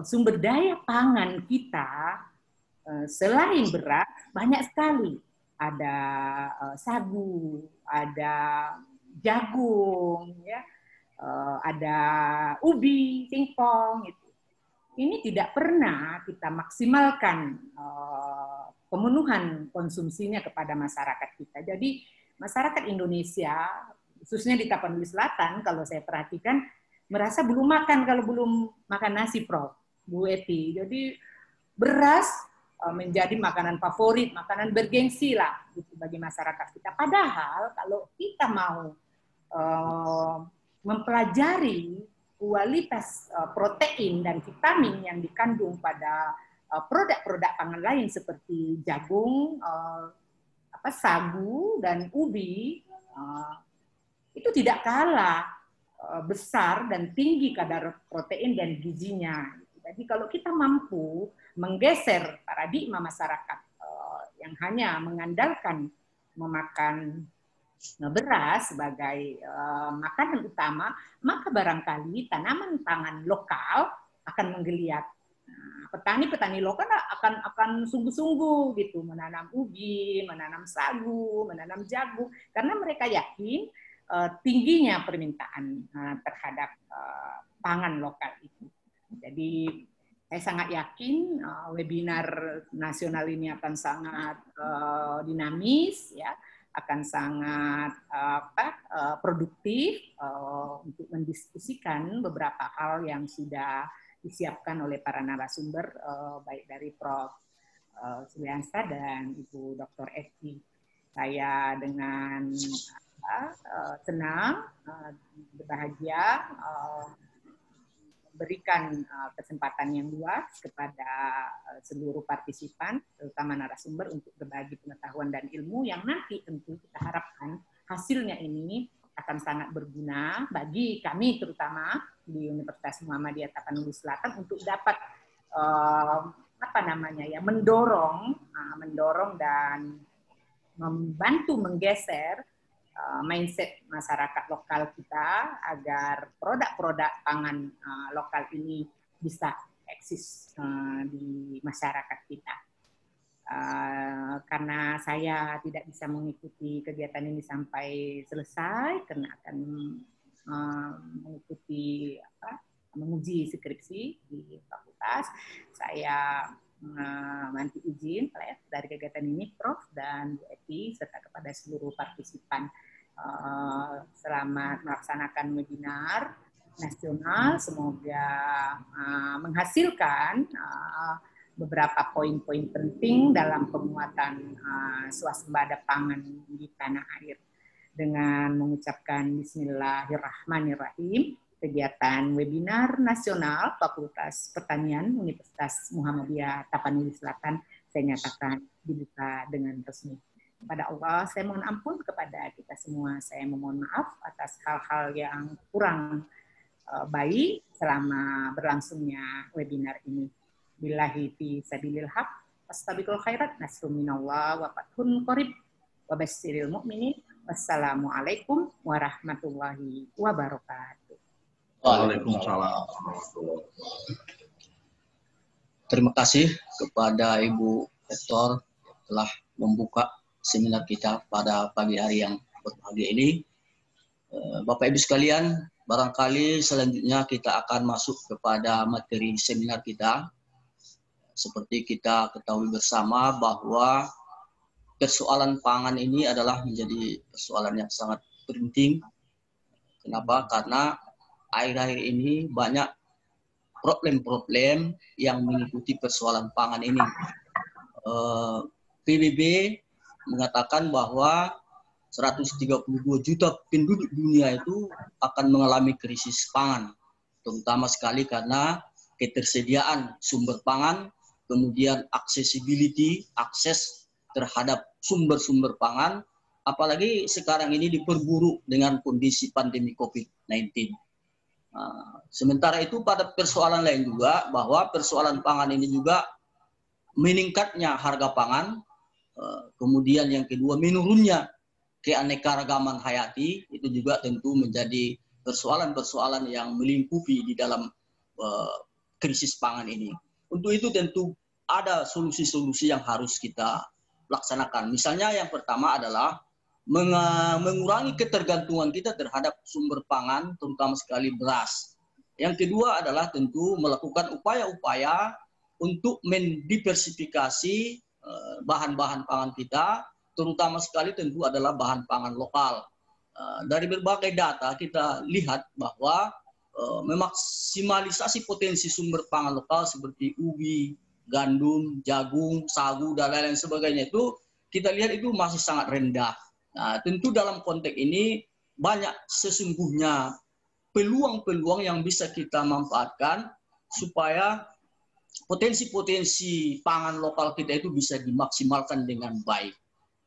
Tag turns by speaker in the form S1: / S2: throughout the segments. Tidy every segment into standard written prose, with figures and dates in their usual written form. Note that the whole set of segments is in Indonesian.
S1: sumber daya pangan kita selain beras banyak sekali. Ada sagu, ada jagung, ya, ada ubi, singkong. Gitu. Ini tidak pernah kita maksimalkan pemenuhan konsumsinya kepada masyarakat kita. Jadi masyarakat Indonesia, khususnya di Tapanuli Selatan, kalau saya perhatikan, merasa belum makan kalau belum makan nasi, Prof. Bu Eti. Jadi beras menjadi makanan favorit, makanan bergengsi lah gitu, bagi masyarakat kita. Padahal kalau kita mau mempelajari kualitas protein dan vitamin yang dikandung pada produk-produk pangan lain seperti jagung, sagu dan ubi, itu tidak kalah besar dan tinggi kadar protein dan gizinya. Jadi kalau kita mampu menggeser paradigma masyarakat yang hanya mengandalkan memakan beras sebagai makanan utama, maka barangkali tanaman pangan lokal akan menggeliat. Petani-petani lokal akan sungguh-sungguh gitu menanam ubi, menanam sagu, menanam jagung, karena mereka yakin tingginya permintaan terhadap pangan lokal itu. Jadi saya sangat yakin webinar nasional ini akan sangat dinamis, ya, akan sangat produktif untuk mendiskusikan beberapa hal yang sudah disiapkan oleh para narasumber, baik dari Prof. Suliansa dan Ibu Dr. Eti. Saya dengan senang, berbahagia, memberikan kesempatan yang luas kepada seluruh partisipan, terutama narasumber, untuk berbagi pengetahuan dan ilmu yang nanti tentu kita harapkan hasilnya ini akan sangat berguna bagi kami, terutama di Universitas Muhammadiyah Tapanuli Selatan, untuk dapat mendorong dan membantu menggeser mindset masyarakat lokal kita agar produk-produk pangan lokal ini bisa eksis di masyarakat kita. Karena saya tidak bisa mengikuti kegiatan ini sampai selesai karena akan mengikuti menguji skripsi di fakultas, saya nanti izin dari kegiatan ini, Prof. dan Bu Eti, serta kepada seluruh partisipan. Selamat melaksanakan webinar nasional, semoga menghasilkan beberapa poin-poin penting dalam penguatan swasembada pangan di tanah air. Dengan mengucapkan Bismillahirrahmanirrahim, kegiatan webinar nasional Fakultas Pertanian Universitas Muhammadiyah Tapanuli Selatan saya nyatakan dibuka dengan resmi. Kepada Allah saya mohon ampun, kepada kita semua saya memohon maaf atas hal-hal yang kurang baik selama berlangsungnya webinar ini. Billahi fi sabilil haq, astabiqul khairat, nasrum minallah wa fathun qarib, wa basyiril mu'minin. Wassalamualaikum warahmatullahi wabarakatuh.
S2: Waalaikumsalam. Terima kasih kepada Ibu Rektor telah membuka seminar kita pada pagi hari yang berbahagia ini. Bapak Ibu sekalian, barangkali selanjutnya kita akan masuk kepada materi seminar kita. Seperti kita ketahui bersama bahwa persoalan pangan ini adalah menjadi persoalan yang sangat penting. Kenapa? Karena akhir-akhir ini banyak problem-problem yang mengikuti persoalan pangan ini. PBB mengatakan bahwa 132 juta penduduk dunia itu akan mengalami krisis pangan, terutama sekali karena ketersediaan sumber pangan, kemudian accessibility, akses terhadap sumber-sumber pangan, apalagi sekarang ini diperburuk dengan kondisi pandemi COVID-19. Sementara itu pada persoalan lain juga, bahwa persoalan pangan ini juga meningkatnya harga pangan, kemudian yang kedua menurunnya keanekaragaman hayati, itu juga tentu menjadi persoalan-persoalan yang melingkupi di dalam krisis pangan ini. Untuk itu tentu ada solusi-solusi yang harus kita laksanakan. Misalnya yang pertama adalah mengurangi ketergantungan kita terhadap sumber pangan, terutama sekali beras. Yang kedua adalah tentu melakukan upaya-upaya untuk mendiversifikasi bahan-bahan pangan kita, terutama sekali tentu adalah bahan pangan lokal. Dari berbagai data kita lihat bahwa memaksimalisasi potensi sumber pangan lokal seperti ubi, gandum, jagung, sagu, dan lain-lain sebagainya itu kita lihat itu masih sangat rendah. Nah, tentu dalam konteks ini banyak sesungguhnya peluang-peluang yang bisa kita manfaatkan supaya potensi-potensi pangan lokal kita itu bisa dimaksimalkan dengan baik.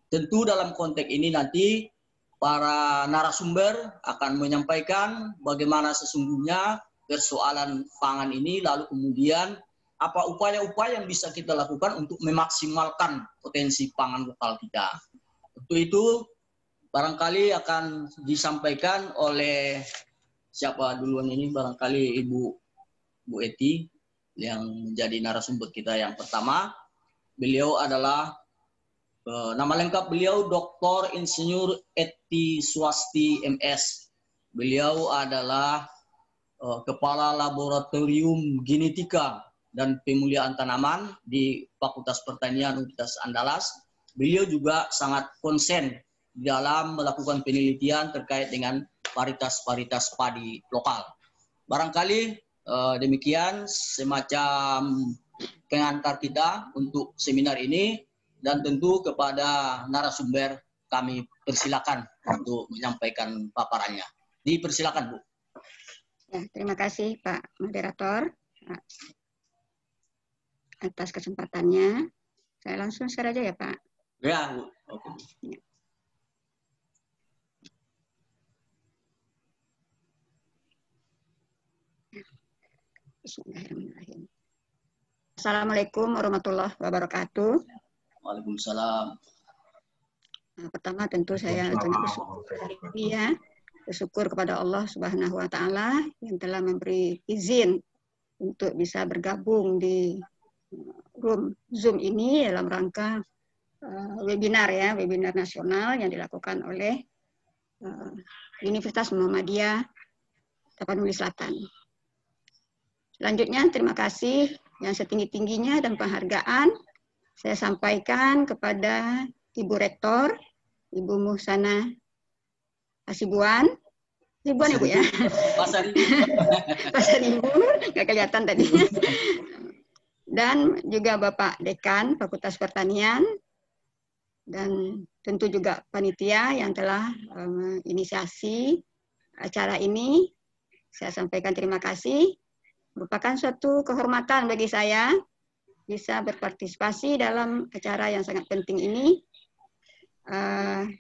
S2: Tentu dalam konteks ini nanti para narasumber akan menyampaikan bagaimana sesungguhnya persoalan pangan ini, lalu kemudian apa upaya-upaya yang bisa kita lakukan untuk memaksimalkan potensi pangan lokal kita. Untuk itu barangkali akan disampaikan oleh siapa duluan ini, barangkali Bu Eti yang menjadi narasumber kita yang pertama. Beliau adalah nama lengkap beliau Dr. Insinyur Eti Swasti MS. Beliau adalah Kepala Laboratorium Genetika dan Pemulihan Tanaman di Fakultas Pertanian Universitas Andalas. Beliau juga sangat konsen dalam melakukan penelitian terkait dengan varietas-varietas padi lokal. Barangkali demikian semacam pengantar kita untuk seminar ini. Dan tentu kepada narasumber kami persilakan untuk menyampaikan paparannya. Dipersilakan, Bu.
S3: Ya, terima kasih Pak Moderator atas kesempatannya. Saya langsung share aja ya Pak.
S2: Ya, Bu. Oke.
S3: Ya. Bismillahirrahmanirrahim. Assalamualaikum warahmatullahi wabarakatuh.
S2: Waalaikumsalam.
S3: Nah, pertama tentu saya bersyukur kepada Allah Subhanahu wa Ta'ala yang telah memberi izin untuk bisa bergabung di room Zoom ini dalam rangka webinar nasional yang dilakukan oleh Universitas Muhammadiyah Tapanuli Selatan. Selanjutnya terima kasih yang setinggi-tingginya dan penghargaan saya sampaikan kepada Ibu Rektor, Ibu Muhsana Hasibuan. Hasibuan Ibu ya?
S2: Pasar
S3: Ibu, nggak kelihatan tadi. Dan juga Bapak Dekan Fakultas Pertanian, dan tentu juga panitia yang telah menginisiasi acara ini. Saya sampaikan terima kasih. Merupakan suatu kehormatan bagi saya bisa berpartisipasi dalam acara yang sangat penting ini,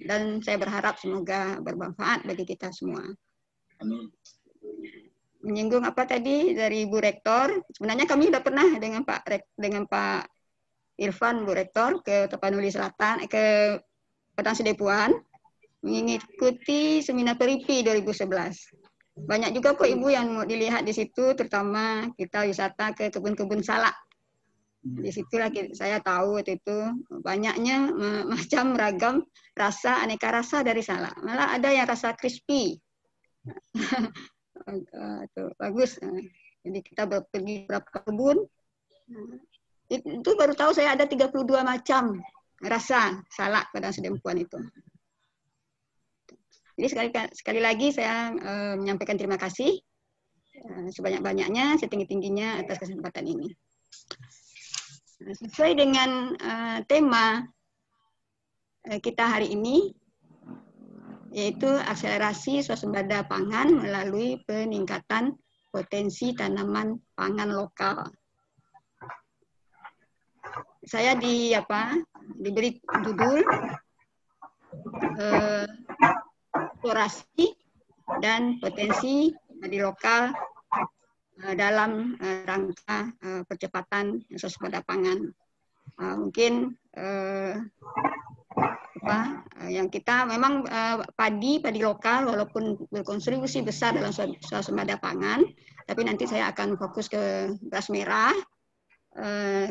S3: dan saya berharap semoga bermanfaat bagi kita semua.
S2: Amin.
S3: Menyinggung apa tadi dari Bu Rektor, sebenarnya kami sudah pernah dengan Pak Irfan Bu Rektor ke Tapanuli Selatan, ke Padang Sedepuan, mengikuti seminar Peripi 2011. Banyak juga kok Ibu yang mau dilihat di situ, terutama kita wisata ke kebun-kebun salak. Di situlah saya tahu itu banyaknya macam ragam rasa, aneka rasa dari salak. Malah ada yang rasa crispy. Tuh, bagus. Jadi kita pergi beberapa kebun. Itu baru tahu saya ada 32 macam rasa salak Padang Sedepuan itu. Jadi sekali lagi saya menyampaikan terima kasih sebanyak-banyaknya, setinggi-tingginya atas kesempatan ini. Sesuai dengan tema kita hari ini, yaitu akselerasi swasembada pangan melalui peningkatan potensi tanaman pangan lokal. Saya diberi judul eksplorasi dan potensi padi lokal dalam rangka percepatan swasembada pangan. Mungkin yang kita memang padi lokal walaupun berkontribusi besar dalam swasembada pangan, tapi nanti saya akan fokus ke beras merah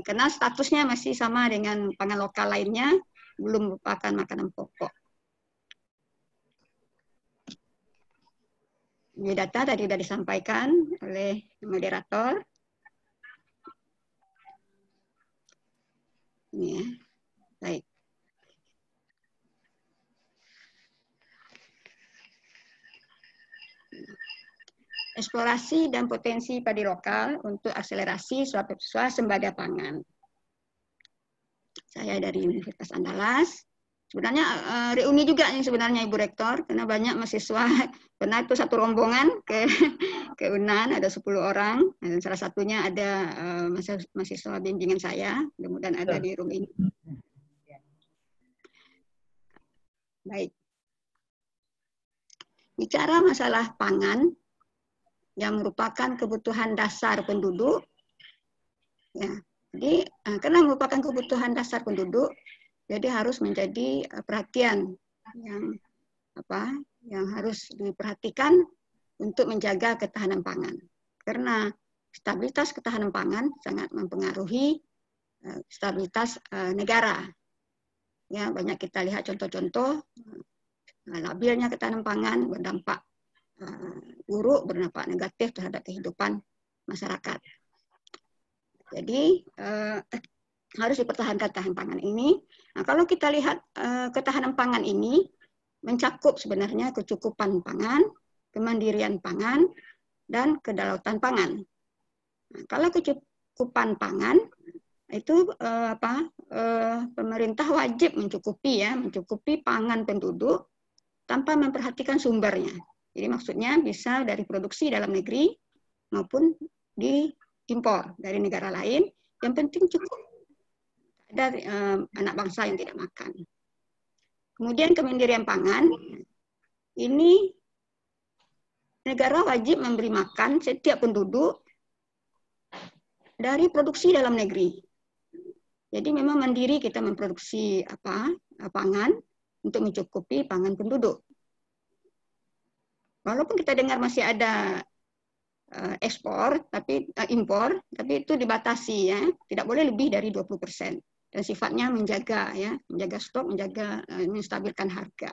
S3: karena statusnya masih sama dengan pangan lokal lainnya, belum merupakan makanan pokok. Biodata tadi sudah disampaikan oleh moderator. Ini ya, baik. Eksplorasi dan potensi padi lokal untuk akselerasi swasembada pangan. Saya dari Universitas Andalas. Sebenarnya reuni juga nih sebenarnya Ibu Rektor, karena banyak mahasiswa. Pernah itu satu rombongan ke UNAN, ada 10 orang, dan salah satunya ada mahasiswa bimbingan saya, mudah-mudahan ada di room ini. Baik. Bicara masalah pangan, yang merupakan kebutuhan dasar penduduk, ya. Jadi karena merupakan kebutuhan dasar penduduk, jadi harus menjadi perhatian yang harus diperhatikan untuk menjaga ketahanan pangan. Karena stabilitas ketahanan pangan sangat mempengaruhi stabilitas negara. Ya, banyak kita lihat contoh-contoh labilnya ketahanan pangan berdampak buruk, berdampak negatif terhadap kehidupan masyarakat. Jadi harus dipertahankan ketahanan pangan ini. Nah, kalau kita lihat ketahanan pangan ini mencakup sebenarnya kecukupan pangan, kemandirian pangan, dan kedaulatan pangan. Nah, kalau kecukupan pangan itu pemerintah wajib mencukupi pangan penduduk tanpa memperhatikan sumbernya. Jadi maksudnya bisa dari produksi dalam negeri maupun diimpor dari negara lain. Yang penting cukup. Ada anak bangsa yang tidak makan. Kemudian kemandirian pangan, ini negara wajib memberi makan setiap penduduk dari produksi dalam negeri. Jadi memang mandiri kita memproduksi pangan untuk mencukupi pangan penduduk. Walaupun kita dengar masih ada ekspor, impor, tapi itu dibatasi ya, tidak boleh lebih dari 20%. Dan sifatnya menjaga stok, menstabilkan harga.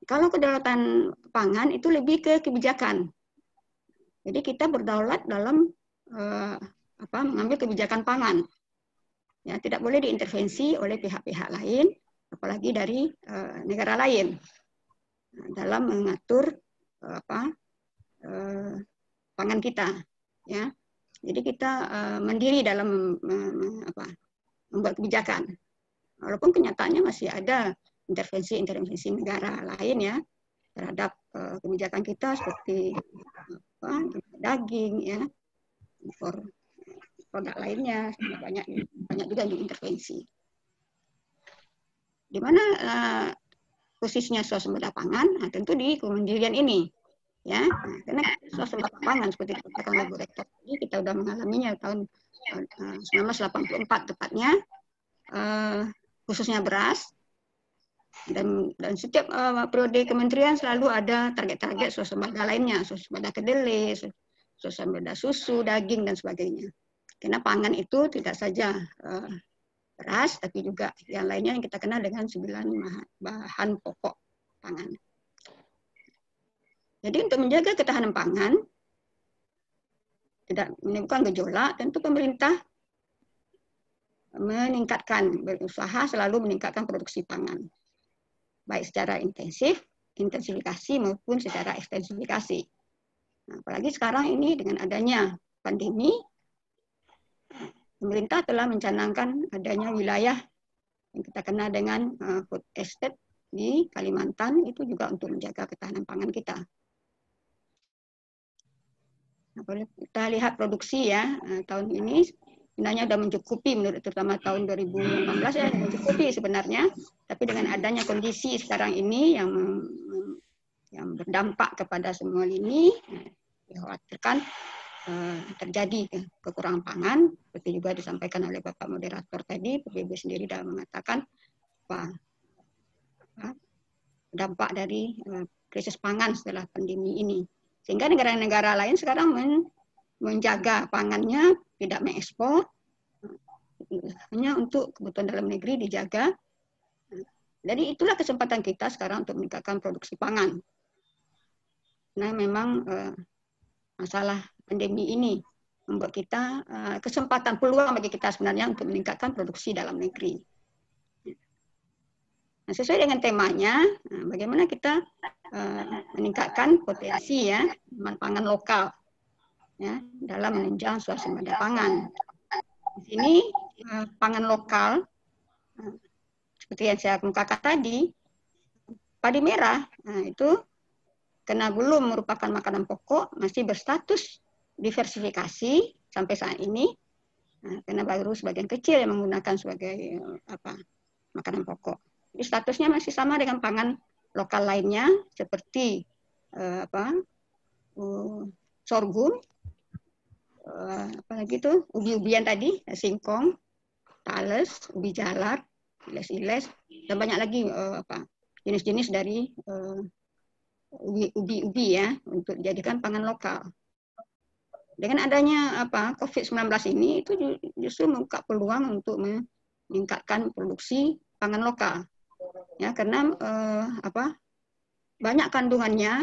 S3: Kalau kedaulatan pangan itu lebih ke kebijakan. Jadi kita berdaulat dalam mengambil kebijakan pangan. Ya, tidak boleh diintervensi oleh pihak-pihak lain, apalagi dari negara lain dalam mengatur pangan kita, ya. Jadi kita mandiri dalam membuat kebijakan. Walaupun kenyataannya masih ada intervensi negara lain ya terhadap kebijakan kita seperti daging, ya, impor produk lainnya, banyak juga intervensi. Di mana posisinya swasembada pangan, nah, tentu di kemandirian ini, ya, karena swasembada pangan seperti dikatakan oleh Bu Rektor tadi, kita sudah mengalaminya tahun 1984 tepatnya, khususnya beras, dan setiap periode kementerian selalu ada target-target swasembada lainnya, swasembada kedelai, swasembada susu, daging dan sebagainya. Karena pangan itu tidak saja beras, tapi juga yang lainnya yang kita kenal dengan 9 bahan pokok pangan. Jadi untuk menjaga ketahanan pangan, tidak menimbulkan gejolak, tentu pemerintah berusaha selalu meningkatkan produksi pangan. Baik secara intensifikasi maupun secara ekstensifikasi. Nah, apalagi sekarang ini dengan adanya pandemi, pemerintah telah mencanangkan adanya wilayah yang kita kenal dengan food estate di Kalimantan, itu juga untuk menjaga ketahanan pangan kita. Nah, kalau kita lihat produksi ya, tahun ini sebenarnya sudah mencukupi, terutama tahun 2018 ya mencukupi sebenarnya, tapi dengan adanya kondisi sekarang ini yang berdampak kepada semua lini, dikhawatirkan terjadi kekurangan pangan, seperti juga disampaikan oleh Bapak Moderator tadi. PBB sendiri sudah mengatakan dampak dari krisis pangan setelah pandemi ini. Sehingga negara-negara lain sekarang menjaga pangannya, tidak mengekspor, hanya untuk kebutuhan dalam negeri dijaga. Jadi itulah kesempatan kita sekarang untuk meningkatkan produksi pangan. Nah, memang masalah pandemi ini membuat kita kesempatan peluang bagi kita sebenarnya untuk meningkatkan produksi dalam negeri. Nah, sesuai dengan temanya, bagaimana kita meningkatkan potensi ya pangan lokal ya dalam menunjang swasembada pangan. Di sini pangan lokal seperti yang saya kemukakan tadi, padi merah, nah itu karena belum merupakan makanan pokok, masih berstatus diversifikasi sampai saat ini, karena baru sebagian kecil yang menggunakan sebagai makanan pokok. Jadi statusnya masih sama dengan pangan lokal lainnya seperti sorghum, apalagi itu ubi-ubian tadi, singkong, tales, ubi jalar, iles-iles, dan banyak lagi jenis-jenis dari ubi-ubi ya untuk dijadikan pangan lokal. Dengan adanya COVID-19 ini itu justru membuka peluang untuk meningkatkan produksi pangan lokal. Ya, karena banyak kandungannya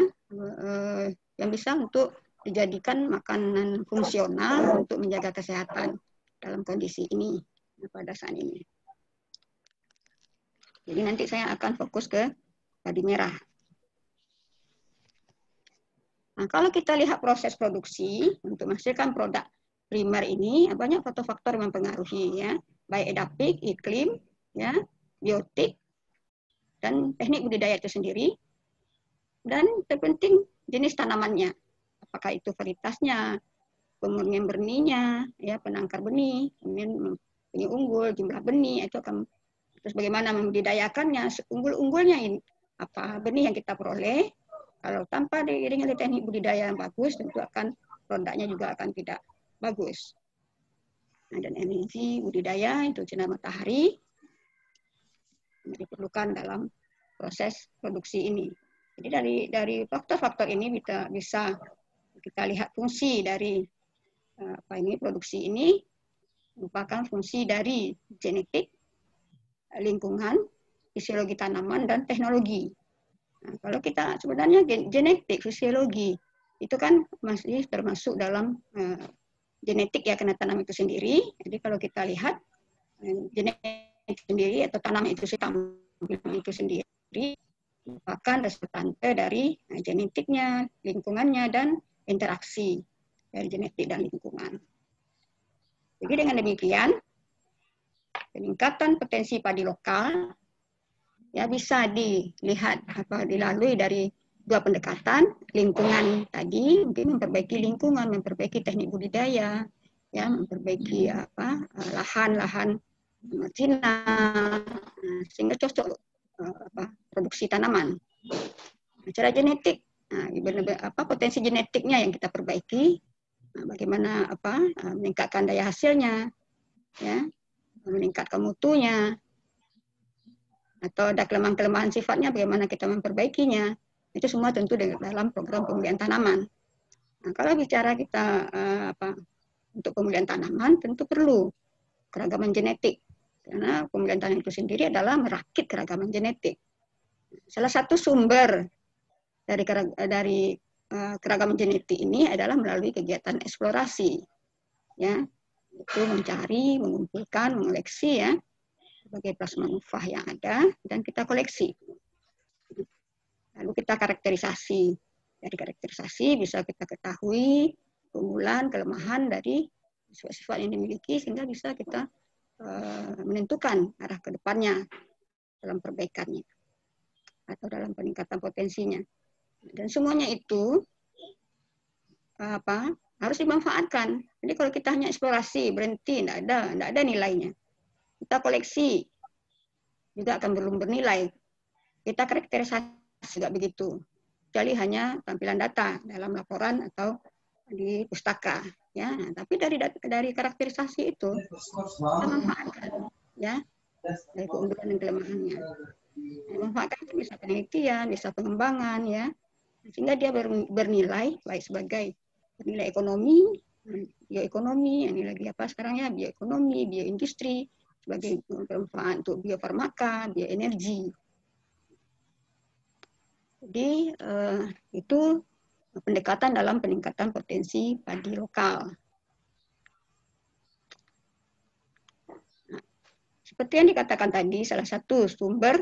S3: yang bisa untuk dijadikan makanan fungsional untuk menjaga kesehatan dalam kondisi ini pada saat ini. Jadi nanti saya akan fokus ke padi merah. Nah, kalau kita lihat proses produksi untuk menghasilkan produk primer ini, banyak faktor-faktor yang mempengaruhi ya, baik edapik, iklim, ya, biotik, dan teknik budidaya itu sendiri, dan terpenting jenis tanamannya, apakah itu varietasnya, pemurnian benihnya, ya, penangkar benih, kemudian benih unggul, jumlah benih, itu akan terus bagaimana membudidayakannya, unggul-unggulnya ini apa benih yang kita peroleh. Kalau tanpa diiringi oleh teknik budidaya yang bagus, tentu akan produknya juga akan tidak bagus. Nah, dan energi budidaya itu sinar matahari diperlukan dalam proses produksi ini. Jadi dari faktor-faktor ini bisa kita lihat fungsi dari produksi ini merupakan fungsi dari genetik, lingkungan, fisiologi tanaman, dan teknologi. Nah, kalau kita sebenarnya genetik, fisiologi itu kan masih termasuk dalam genetik ya, karena tanaman itu sendiri. Jadi kalau kita lihat genetik sendiri atau tanaman itu sendiri merupakan resultante dari genetiknya, lingkungannya, dan interaksi dari genetik dan lingkungan. Jadi dengan demikian, peningkatan potensi padi lokal ya bisa dilihat dilalui dari dua pendekatan, lingkungan tadi, mungkin memperbaiki lingkungan, memperbaiki teknik budidaya, ya, memperbaiki lahan-lahan marginal, sehingga cocok produksi tanaman. Secara genetik, potensi genetiknya yang kita perbaiki, bagaimana meningkatkan daya hasilnya, ya, meningkatkan mutunya, atau ada kelemahan-kelemahan sifatnya, bagaimana kita memperbaikinya. Itu semua tentu dalam program pemulihan tanaman. Nah, kalau bicara kita untuk pemulihan tanaman, tentu perlu keragaman genetik. Karena pemulihan tanaman itu sendiri adalah merakit keragaman genetik. Salah satu sumber dari keragaman genetik ini adalah melalui kegiatan eksplorasi. Ya, itu mencari, mengumpulkan, mengoleksi ya, sebagai plasma nufah yang ada, dan kita koleksi. Lalu kita karakterisasi. Dari karakterisasi bisa kita ketahui keunggulan, kelemahan dari sifat-sifat yang dimiliki, sehingga bisa kita menentukan arah ke depannya dalam perbaikannya atau dalam peningkatan potensinya. Dan semuanya itu harus dimanfaatkan. Jadi kalau kita hanya eksplorasi, berhenti, tidak ada nilainya. Kita koleksi, juga akan belum bernilai. Kita karakterisasi juga begitu. Kecuali hanya tampilan data dalam laporan atau di pustaka. Ya, tapi dari karakterisasi itu kita manfaatkan, ya, dari keunggulan dan kelemahannya. Manfaatkan itu bisa penelitian, bisa pengembangan, ya, sehingga dia bernilai baik sebagai nilai ekonomi, bioekonomi, ini lagi apa sekarang ya, bioekonomi, bioindustri, sebagai bermanfaat untuk biofarmaka, bioenergi. Jadi itu pendekatan dalam peningkatan potensi padi lokal. Nah, seperti yang dikatakan tadi, salah satu sumber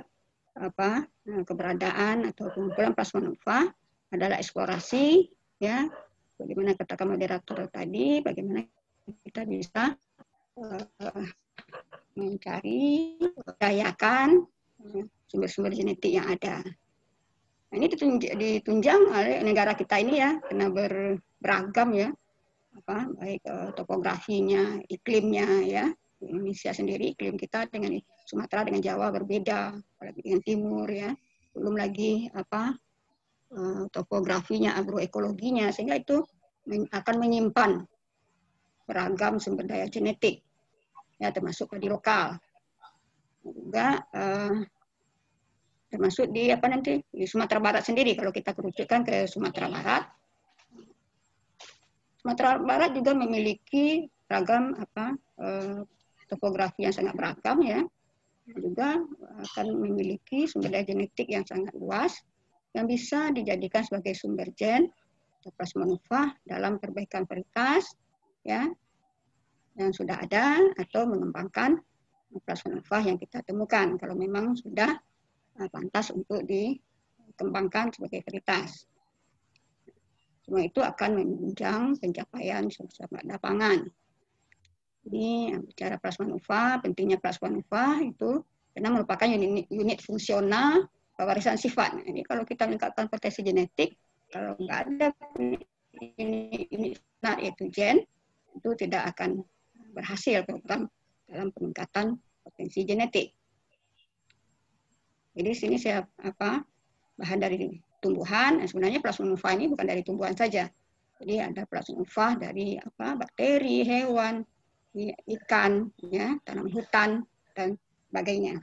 S3: keberadaan atau pengumpulan plasma nova adalah eksplorasi, ya. Bagaimana katakan moderator tadi, bagaimana kita bisa mencari, mendayakan sumber-sumber genetik yang ada. Nah, ini ditunjang oleh negara kita ini ya, karena beragam ya, baik topografinya, iklimnya ya. Indonesia sendiri, iklim kita dengan Sumatera dengan Jawa berbeda, apalagi dengan timur ya. Belum lagi topografinya, agroekologinya, sehingga itu akan menyimpan beragam sumber daya genetik, ya, termasuk padi lokal. Juga termasuk di di Sumatera Barat sendiri, kalau kita kerucutkan ke Sumatera Barat. Sumatera Barat juga memiliki ragam topografi yang sangat beragam ya. Juga akan memiliki sumber daya genetik yang sangat luas yang bisa dijadikan sebagai sumber gen atau plasma nova dalam perbaikan varietas ya yang sudah ada atau mengembangkan plasma nova yang kita temukan kalau memang sudah pantas untuk dikembangkan sebagai varietas. Semua itu akan menunjang pencapaian suasana pangan. Jadi bicara plasma nova, pentingnya plasma nova itu karena merupakan unit fungsional pewarisan sifat. Jadi kalau kita meningkatkan potensi genetik, kalau nggak ada unit fungsional yaitu gen, itu tidak akan berhasil program dalam peningkatan potensi genetik. Jadi sini saya bahan dari tumbuhan. Sebenarnya plasma nova ini bukan dari tumbuhan saja. Jadi ada plasma nova dari bakteri, hewan, ikan, ya, tanaman hutan dan sebagainya.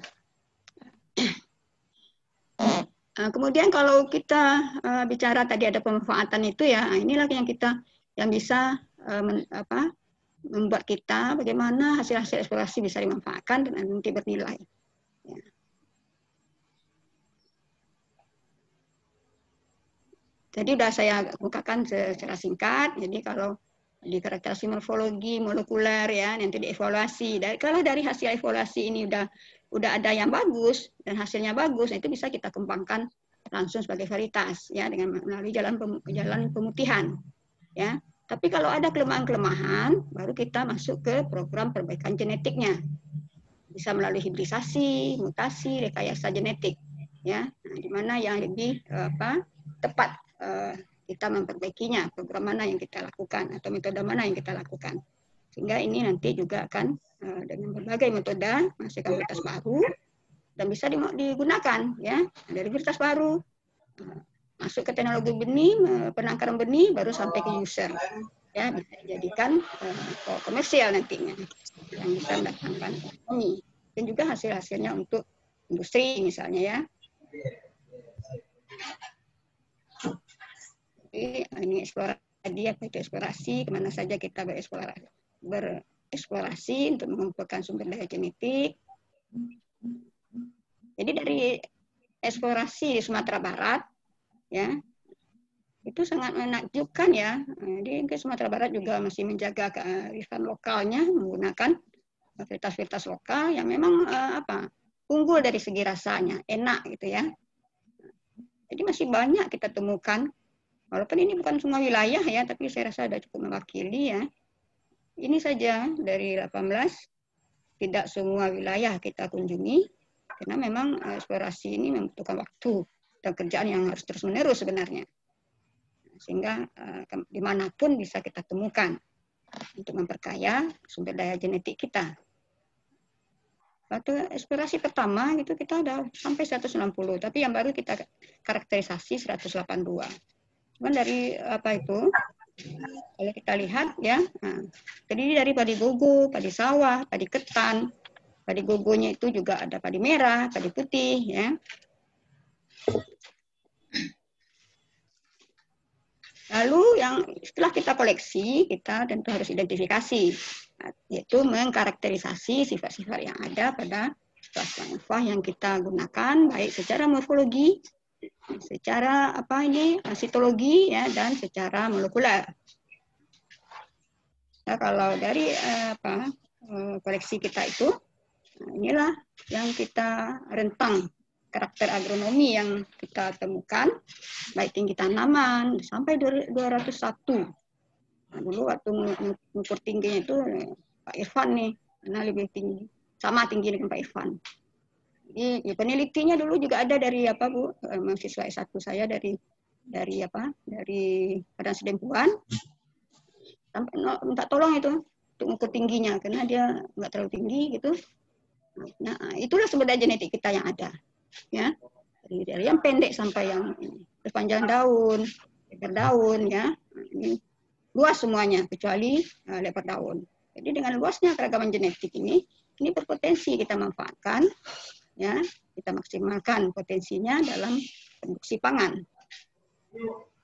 S3: Kemudian kalau kita bicara tadi ada pemanfaatan itu ya, inilah yang bisa membuat kita bagaimana hasil-hasil eksplorasi bisa dimanfaatkan dan nanti bernilai. Ya. Jadi sudah saya bukakan secara singkat. Jadi kalau di karakterisasi morfologi molekuler ya nanti dievaluasi. Kalau dari hasil evaluasi ini udah ada yang bagus dan hasilnya bagus, itu bisa kita kembangkan langsung sebagai varietas ya dengan melalui jalan pemutihan ya. Tapi kalau ada kelemahan-kelemahan, baru kita masuk ke program perbaikan genetiknya. Bisa melalui hibridisasi, mutasi, rekayasa genetik ya. Nah, di mana yang lebih tepat kita memperbaikinya, program mana yang kita lakukan atau metode mana yang kita lakukan. Sehingga ini nanti juga akan dengan berbagai metode menghasilkan varietas baru dan bisa digunakan ya dari varietas baru masuk ke teknologi benih, penangkaran benih baru sampai ke user ya, bisa dijadikan komersial nantinya yang bisa mendatangkan ekonomi dan juga hasil-hasilnya untuk industri misalnya ya. Jadi ini eksplorasi kemana saja kita bereksplorasi untuk mengumpulkan sumber daya genetik. Jadi dari eksplorasi di Sumatera Barat ya itu sangat menakjubkan ya. Jadi ke Sumatera Barat juga masih menjaga kearifan lokalnya menggunakan varietas-varietas lokal yang memang unggul dari segi rasanya, enak gitu ya. Jadi masih banyak kita temukan. Walaupun ini bukan semua wilayah ya, tapi saya rasa sudah cukup mewakili ya. Ini saja dari 18, tidak semua wilayah kita kunjungi, karena memang eksplorasi ini membutuhkan waktu dan kerjaan yang harus terus-menerus sebenarnya. Sehingga dimanapun bisa kita temukan untuk memperkaya sumber daya genetik kita. Waktu eksplorasi pertama itu kita ada sampai 160, tapi yang baru kita karakterisasi 182. Cuman dari kalau kita lihat ya, terdiri dari padi gogo, padi sawah, padi ketan. Padi gogonya itu juga ada padi merah, padi putih ya. Lalu yang setelah kita koleksi, kita tentu harus identifikasi, yaitu mengkarakterisasi sifat-sifat yang ada pada plasma nova yang kita gunakan, baik secara morfologi, secara sitologi, ya, dan secara molekuler. Nah, kalau dari koleksi kita itu, inilah yang kita rentang karakter agronomi yang kita temukan, baik tinggi tanaman sampai 201. Nah, dulu waktu mengukur tingginya itu Pak Irfan nih, karena lebih tinggi, sama tinggi dengan Pak Irfan. Jadi ya, penelitinya dulu juga ada dari Bu, mahasiswa S1 saya dari Padang Sidempuan, sampai minta tolong itu untuk mengukur tingginya karena dia nggak terlalu tinggi gitu. Nah, itulah sebenarnya genetik kita yang ada, ya, dari yang pendek sampai yang terpanjang daun, lebar daun, ya, ini luas semuanya kecuali lebar daun. Jadi dengan luasnya keragaman genetik ini berpotensi kita manfaatkan, ya, kita maksimalkan potensinya dalam produksi pangan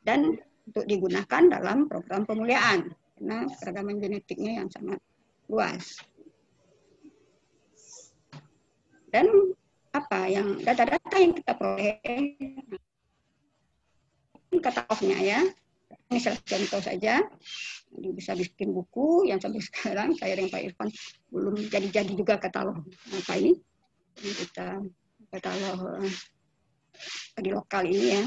S3: dan untuk digunakan dalam program pemuliaan karena keragaman genetiknya yang sangat luas. Dan yang data-data yang kita peroleh, cut-off-nya, ya, ini salah contoh saja. Jadi bisa bikin buku yang sampai sekarang saya dengan Pak Irfan belum jadi juga katalog ini kita katalog di lokal ini, ya.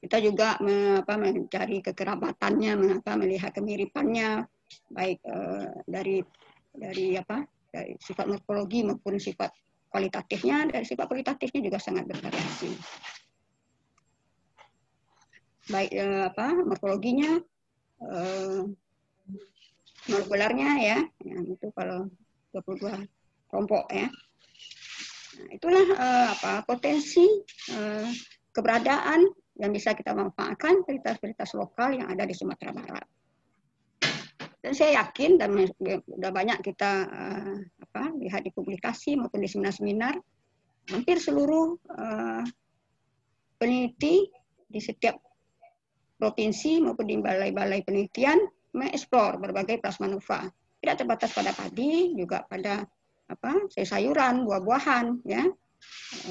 S3: Kita juga mencari kekerabatannya, melihat kemiripannya, baik dari sifat morfologi maupun sifat kualitatifnya. Dari sifat kualitatifnya juga sangat bervariasi. Baik morfologinya, molekulernya, ya, itu kalau 22 kelompok, ya. Nah, itulah potensi keberadaan yang bisa kita manfaatkan varietas-varietas lokal yang ada di Sumatera Barat. Dan saya yakin, dan sudah banyak kita lihat di publikasi maupun di seminar-seminar, hampir seluruh peneliti di setiap provinsi maupun di balai-balai penelitian mengeksplor berbagai plasma nova. Tidak terbatas pada padi, juga pada sayur-sayuran, buah-buahan, ya,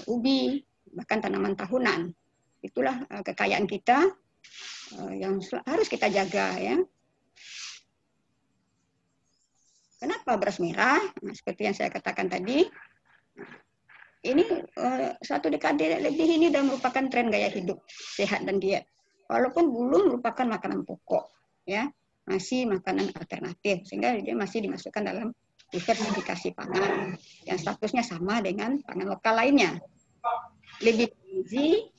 S3: ubi, bahkan tanaman tahunan. Itulah kekayaan kita yang harus kita jaga, ya. Kenapa beras merah? Nah, seperti yang saya katakan tadi, ini 1 dekade lebih ini sudah merupakan tren gaya hidup sehat dan diet. Walaupun belum merupakan makanan pokok, ya, masih makanan alternatif, sehingga dia masih dimasukkan dalam diversifikasi pangan yang statusnya sama dengan pangan lokal lainnya. Lebih gizi,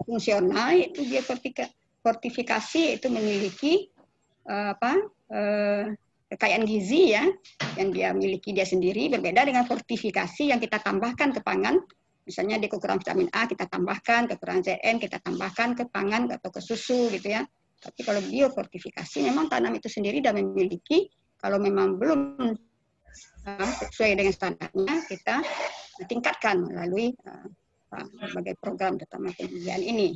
S3: fungsional, itu dia fortifikasi, itu memiliki kekayaan gizi, ya, yang dia miliki dia sendiri, berbeda dengan fortifikasi yang kita tambahkan ke pangan. Misalnya di kekurangan vitamin A kita tambahkan, kekurangan Zn kita tambahkan ke pangan atau ke susu, gitu, ya. Tapi kalau biofortifikasi memang tanam itu sendiri dan memiliki, kalau memang belum sesuai dengan standarnya, kita tingkatkan melalui berbagai program terutama pembiayaan ini.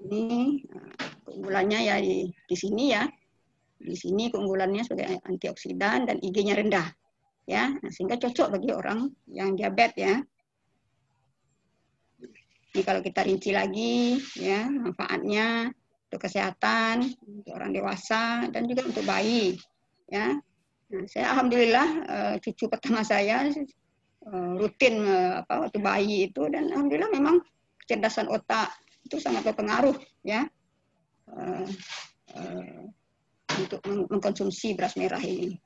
S3: Ini keunggulannya, ya, di sini, ya. Di sini keunggulannya sebagai antioksidan dan IG-nya rendah, ya. Nah, sehingga cocok bagi orang yang diabetes, ya. Ini kalau kita rinci lagi, ya, manfaatnya untuk kesehatan, untuk orang dewasa, dan juga untuk bayi, ya. Nah, saya alhamdulillah cucu pertama saya rutin waktu bayi itu, dan alhamdulillah memang kecerdasan otak itu sangat berpengaruh, ya, untuk mengkonsumsi beras merah ini.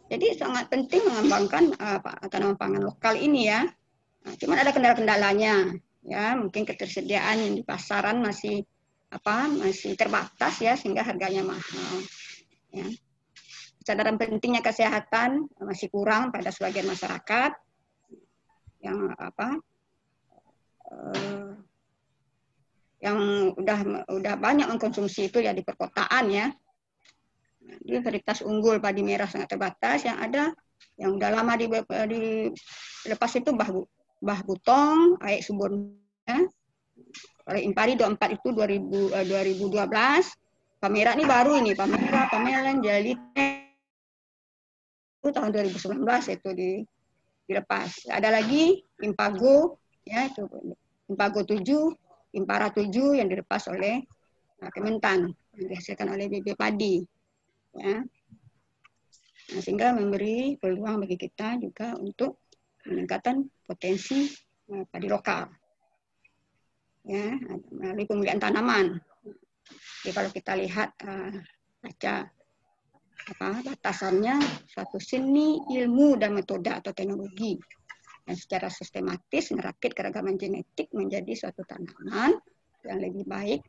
S3: Jadi sangat penting mengembangkan tanaman pangan lokal ini, ya. Nah, cuman ada kendala-kendalanya, ya, mungkin ketersediaan yang di pasaran masih terbatas, ya, sehingga harganya mahal, ya. Kesadaran pentingnya kesehatan masih kurang pada sebagian masyarakat yang yang udah banyak mengkonsumsi itu, ya, di perkotaan, ya. Jadi varietas unggul padi merah sangat terbatas, yang ada Yang udah lama dilepas itu Bah Butong, Aek Subornya. Kalau Impari 24 itu 2012. Pamera ini baru ini, Pamera, Pamelan, Jalite itu tahun 2019 itu dilepas. Ada lagi Impago, ya itu Impago 7, Impara 7 yang dilepas oleh Kementan, yang dihasilkan oleh BB Padi. Ya. Nah, sehingga memberi peluang bagi kita juga untuk meningkatkan potensi padi lokal. Ya, melalui pemulihan tanaman. Jadi kalau kita lihat baca batasannya suatu seni, ilmu, dan metode atau teknologi yang secara sistematis merakit keragaman genetik menjadi suatu tanaman yang lebih baik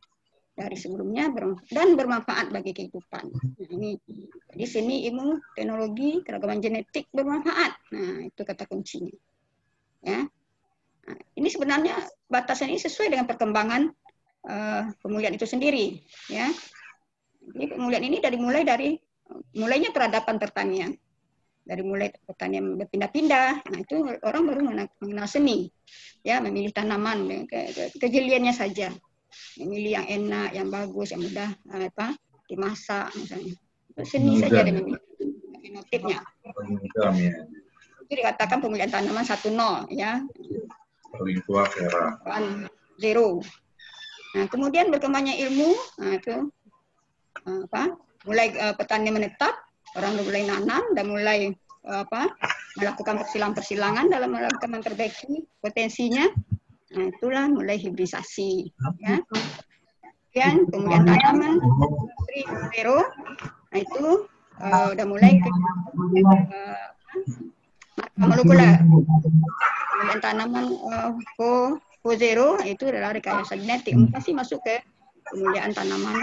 S3: dari sebelumnya dan bermanfaat bagi kehidupan. Nah, ini jadi seni, ilmu, teknologi, keragaman genetik bermanfaat. Nah, itu kata kuncinya. Ya. Nah, ini sebenarnya batasan ini sesuai dengan perkembangan pemulihan itu sendiri. Ya. Jadi pemulihan ini mulainya peradaban pertanian. Dari mulai pertanian berpindah-pindah, nah itu orang baru mengenal seni. Ya, memilih tanaman, kejeliannya saja. Memilih yang enak, yang bagus, yang mudah dimasak misalnya. Seni saja dan memilih fenotipnya. Itu dikatakan pemulihan tanaman 1.0 ya.
S4: Paling tua era
S3: 0. Nah, kemudian berkembangnya ilmu, nah itu mulai petani menetap, orang mulai nanam dan mulai melakukan persilangan dalam melakukan memperbaiki potensinya. Nah, itulah mulai hibridisasi. Ya. Kemudian pemulihan tanaman 3.0, nah itu udah mulai molekuler. Pemulihan tanaman 4.0 itu adalah rekayasa genetik. Masih masuk ke pemulihan tanaman.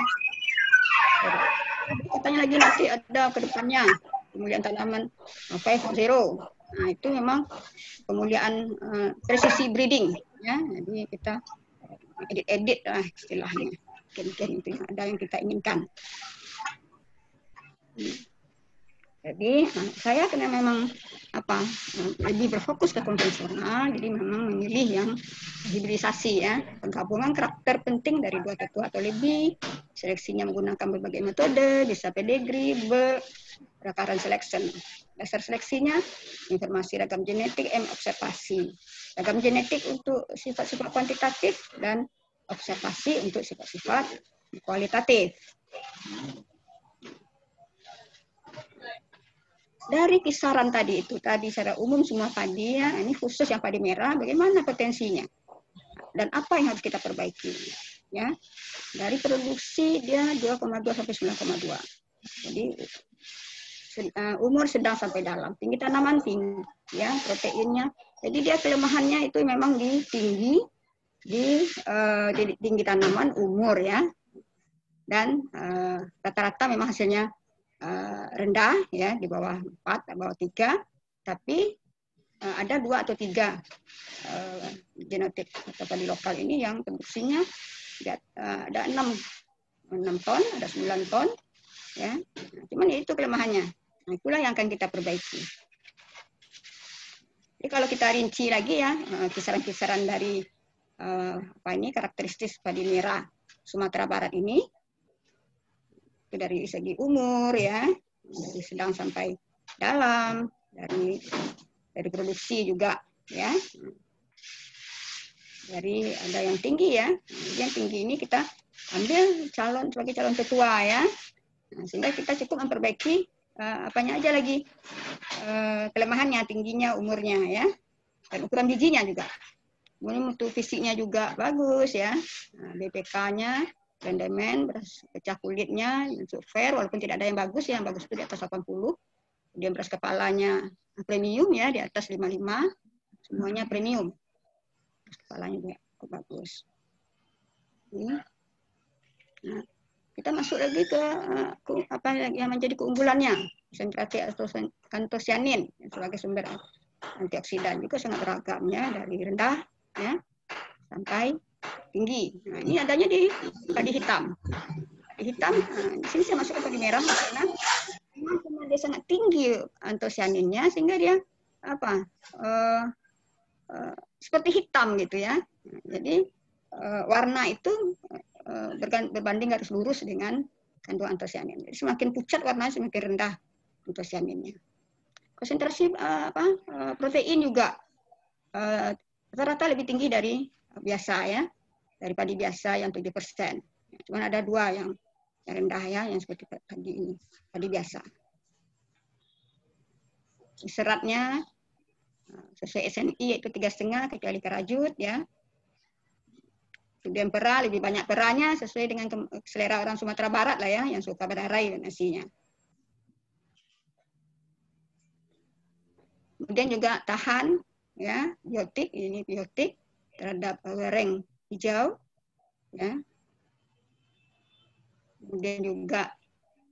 S3: Katanya lagi nanti ada ke depannya pemulihan tanaman 5.0. Nah, itu memang pemulihan presisi breeding ya. Jadi kita edit lah istilahnya. Mungkin itu ada yang kita inginkan. Jadi saya kena memang lebih berfokus ke konvensional, jadi memang memilih yang hibridisasi ya, penggabungan karakter penting dari 2 tetua atau lebih, seleksinya menggunakan berbagai metode, bisa pedigree, recurrent selection. Dasar seleksinya informasi ragam genetik, observasi. Ragam genetik untuk sifat-sifat kuantitatif dan observasi untuk sifat-sifat kualitatif. Dari kisaran tadi secara umum semua padi ya, ini khusus yang padi merah, bagaimana potensinya dan apa yang harus kita perbaiki ya. Dari produksi dia 2,2 sampai 9,2. Jadi umur sedang sampai dalam, tinggi tanaman tinggi ya, proteinnya. Jadi dia kelemahannya itu memang di tinggi tanaman, umur ya, dan rata-rata memang hasilnya rendah ya, di bawah 4, di bawah 3, tapi ada 2 atau 3 genotip atau padi lokal ini yang produksinya ada 6 ton, ada 9 ton ya. Cuman itu kelemahannya. Nah, itulah yang akan kita perbaiki. Jadi kalau kita rinci lagi ya, kisaran-kisaran dari karakteristik padi merah Sumatera Barat ini, dari segi umur ya, dari sedang sampai dalam, dari produksi juga ya, dari ada yang tinggi ya. Yang tinggi ini kita ambil sebagai calon tetua ya. Nah, sehingga kita cukup memperbaiki apanya aja lagi, kelemahannya, tingginya, umurnya ya, dan ukuran bijinya juga. Kemudian mutu fisiknya juga bagus ya, BPK-nya, rendemen, beras pecah kulitnya, bentuk fair, walaupun tidak ada yang bagus, yang bagus itu di atas 80. Kemudian beras kepalanya premium ya, di atas 55, semuanya premium. Beras kepalanya juga bagus. Nah, kita masuk lagi ke apa yang menjadi keunggulannya, sentrate atau antosianin sebagai sumber antioksidan juga sangat beragam ya, dari rendah ya sampai tinggi. Nah, ini adanya di padi hitam. Padi hitam, di sini saya masuk ke padi merah karena memang karena dia sangat tinggi antosianinnya sehingga dia apa seperti hitam gitu ya. Jadi warna itu berbanding garis lurus dengan kandungan antosianin. Jadi semakin pucat warnanya semakin rendah antosianinnya. Konsentrasi protein juga rata-rata lebih tinggi dari biasa ya, dari padi biasa yang 7%. Cuma ada 2 yang rendah ya, yang seperti tadi ini, padi biasa. Seratnya sesuai SNI yaitu 3,5 kecuali kerajut ya. Kemudian pera, lebih banyak peranya sesuai dengan selera orang Sumatera Barat lah ya, yang suka berdarai nasinya. Kemudian juga tahan ya, biotik, ini biotik terhadap lereng hijau ya. Kemudian juga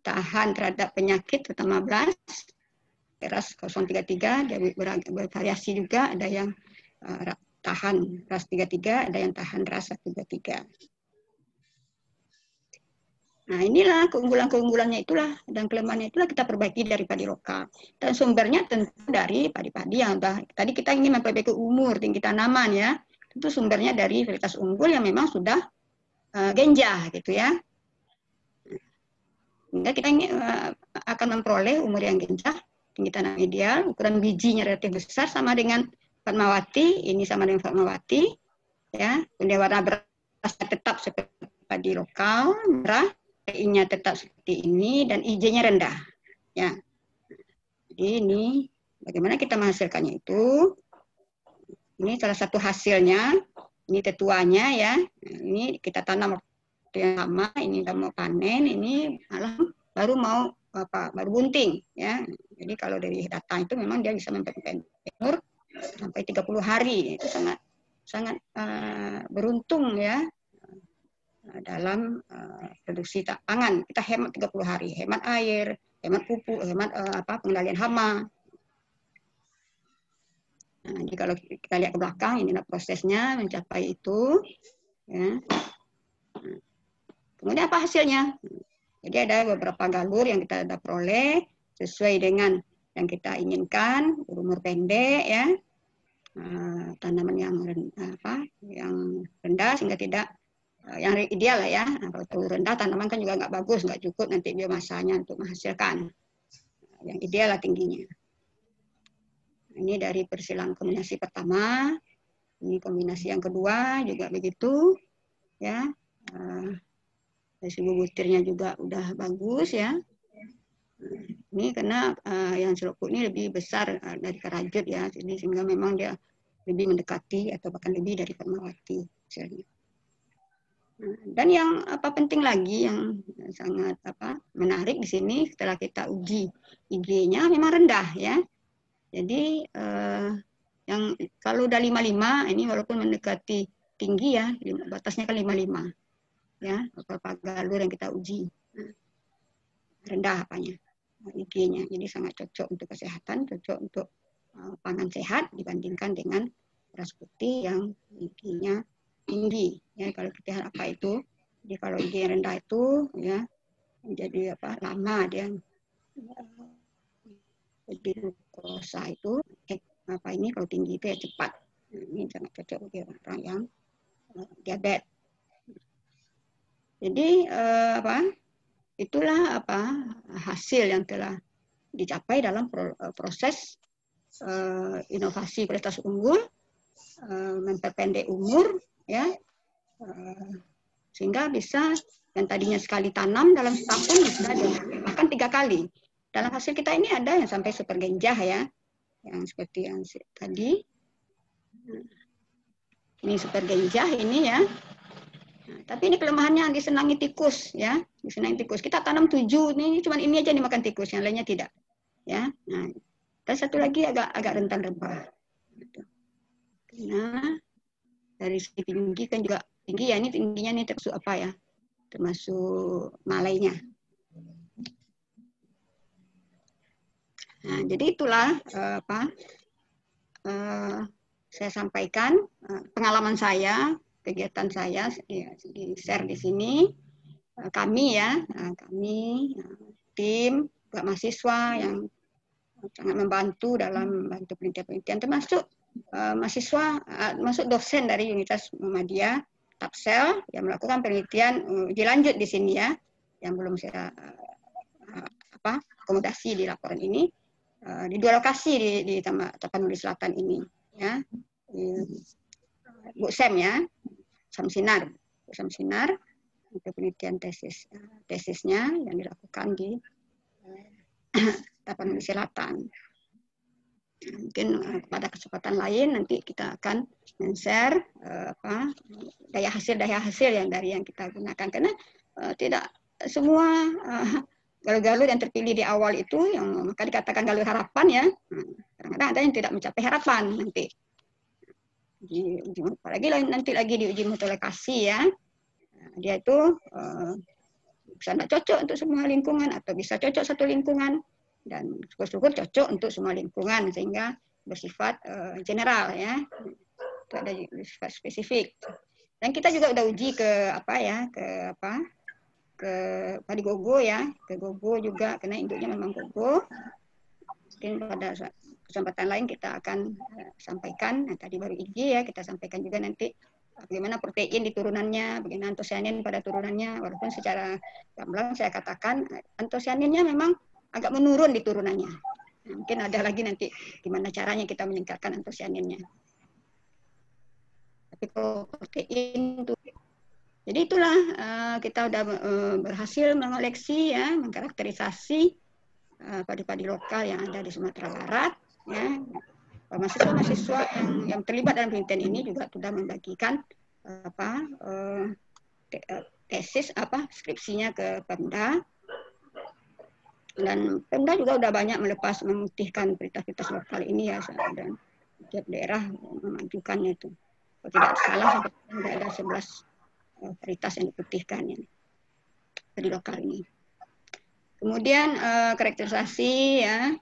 S3: tahan terhadap penyakit terutama BLAS, ras 033, dia bervariasi juga, ada yang tahan ras 33, ada yang tahan ras 123. Nah inilah keunggulan-keunggulannya itulah dan kelemahannya itulah kita perbaiki dari padi lokal. Dan sumbernya tentu dari padi-padi yang tadi kita ingin memperbaiki umur tinggi tanaman ya. Tentu sumbernya dari varietas unggul yang memang sudah genjah gitu ya. Sehingga kita akan memperoleh umur yang genjah, tinggi tanam ideal, ukuran bijinya relatif besar sama dengan Fatmawati, ini sama dengan Fatmawati ya. Kemudian warna berasnya tetap seperti padi lokal, merah. I-nya tetap seperti ini dan IJ-nya rendah. Ya. Jadi ini bagaimana kita menghasilkannya itu. Ini salah satu hasilnya. Ini tetuanya ya. Ini kita tanam waktu yang lama, ini udah mau panen, ini malah baru mau baru bunting ya. Jadi kalau dari data itu memang dia bisa memperpendek umur sampai 30 hari. Itu sangat beruntung ya. Dalam produksi pangan kita hemat 30 hari, hemat air, hemat pupuk, hemat pengendalian hama. Nah, jadi kalau kita lihat ke belakang, inilah prosesnya mencapai itu. Ya. Kemudian apa hasilnya? Jadi ada beberapa galur yang kita dapat peroleh sesuai dengan yang kita inginkan, berumur pendek, ya, tanaman yang rendah sehingga tidak yang ideal lah ya. Nah, kalau terlalu rendah tanaman kan juga nggak bagus, nggak cukup nanti biomasanya untuk menghasilkan. Yang ideal lah tingginya. Ini dari persilang kombinasi pertama. Ini kombinasi yang kedua juga begitu, ya. Dari segi butirnya juga udah bagus ya. Ini karena yang selukuk ini lebih besar dari kerajut ya, jadi sehingga memang dia lebih mendekati atau bahkan lebih dari Fatmawati misalnya. Dan yang penting lagi yang sangat menarik di sini setelah kita uji IG-nya memang rendah ya. Jadi yang kalau udah 55 ini walaupun mendekati tinggi ya, batasnya kan 55 ya, beberapa galur yang kita uji rendah apanya IG-nya. Jadi sangat cocok untuk kesehatan, cocok untuk pangan sehat dibandingkan dengan beras putih yang IG-nya tinggi ya. Kalau kita lihat apa itu, jadi kalau IG yang rendah itu ya menjadi lama dia jadi glukosa itu ini kalau tinggi itu ya cepat. Ini sangat cocok bagi orang yang diabetes. Jadi itulah hasil yang telah dicapai dalam proses inovasi varietas unggul, memperpendek umur ya, sehingga bisa yang tadinya sekali tanam dalam setahun bisa bahkan 3 kali. Dalam hasil kita ini ada yang sampai super genjah ya, yang seperti yang tadi. Ini super genjah ini ya. Nah, tapi ini kelemahannya disenangi tikus ya, disenangi tikus. Kita tanam 7 ini cuma ini aja dimakan tikus, yang lainnya tidak. Ya. Nah, dan satu lagi agak rentan rebah. Nah, dari segi tinggi kan juga tinggi ya, ini tingginya nih termasuk apa ya? Termasuk malainya. Nah, jadi itulah saya sampaikan pengalaman saya, kegiatan saya di share di sini. Kami ya, kami tim juga mahasiswa yang sangat membantu dalam membantu penelitian-penelitian, termasuk mahasiswa, masuk dosen dari Universitas Muhammadiyah, Tapsel, yang melakukan penelitian uji lanjut di sini ya, yang belum saya akomodasi di laporan ini, di 2 lokasi di Tapanuli Selatan ini, ya, Bu Sem ya, Samsinar untuk penelitian tesisnya yang dilakukan di Tapanuli Selatan. Mungkin pada kesempatan lain nanti kita akan men-share daya hasil yang dari yang kita gunakan, karena tidak semua galur-galur yang terpilih di awal itu yang maka dikatakan galur harapan ya, kadang-kadang ada yang tidak mencapai harapan nanti. Apalagi nanti lagi di uji mutu lokasi ya, dia itu bisa tidak cocok untuk semua lingkungan atau bisa cocok satu lingkungan, dan syukur-syukur cocok untuk semua lingkungan sehingga bersifat general ya, itu ada bersifat spesifik. Dan kita juga udah uji ke Padi Gogo ya, ke Gogo juga karena induknya memang Gogo. Mungkin pada kesempatan lain kita akan sampaikan, tadi baru IG ya, kita sampaikan juga nanti bagaimana protein di turunannya, bagaimana antosianin pada turunannya, walaupun secara gamblang saya katakan antosianinnya memang agak menurun di turunannya. Mungkin ada lagi nanti gimana caranya kita meningkatkan antosianinnya. Tapi kalau protein itu, jadi itulah kita sudah berhasil mengoleksi ya, mengkarakterisasi padi-padi lokal yang ada di Sumatera Barat ya. Mahasiswa-mahasiswa yang terlibat dalam penelitian ini juga sudah membagikan tesis skripsinya ke Pemda, dan Pemda juga sudah banyak memutihkan varietas lokal ini ya, dan setiap daerah memajukannya itu. Kalau tidak salah sampai ada 11 varietas yang diputihkan ya, di lokal ini. Kemudian karakterisasi ya,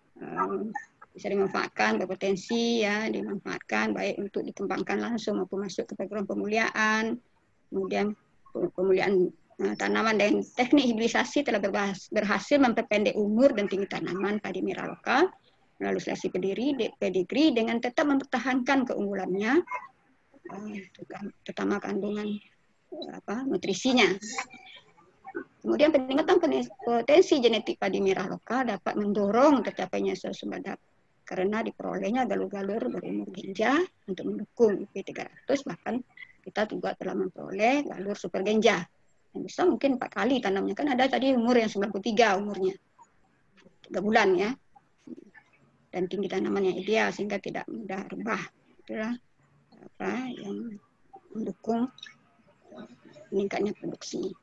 S3: bisa dimanfaatkan, berpotensi ya, dimanfaatkan baik untuk dikembangkan langsung maupun masuk ke program pemuliaan. Kemudian pemuliaan tanaman dan teknik hibridisasi telah berhasil memperpendek umur dan tinggi tanaman padi merah lokal melalui seleksi pedigree dengan tetap mempertahankan keunggulannya, terutama kandungan nutrisinya. Kemudian peningkatan potensi genetik padi merah lokal dapat mendorong tercapainya swasembada karena diperolehnya galur-galur berumur genja untuk mendukung IP300, bahkan kita juga telah memperoleh galur super genja yang bisa mungkin 4 kali tanamnya, kan ada tadi umur yang 93 umurnya 3 bulan ya, dan tinggi tanaman yang ideal sehingga tidak mudah rebah. Itulah yang mendukung meningkatnya produksi.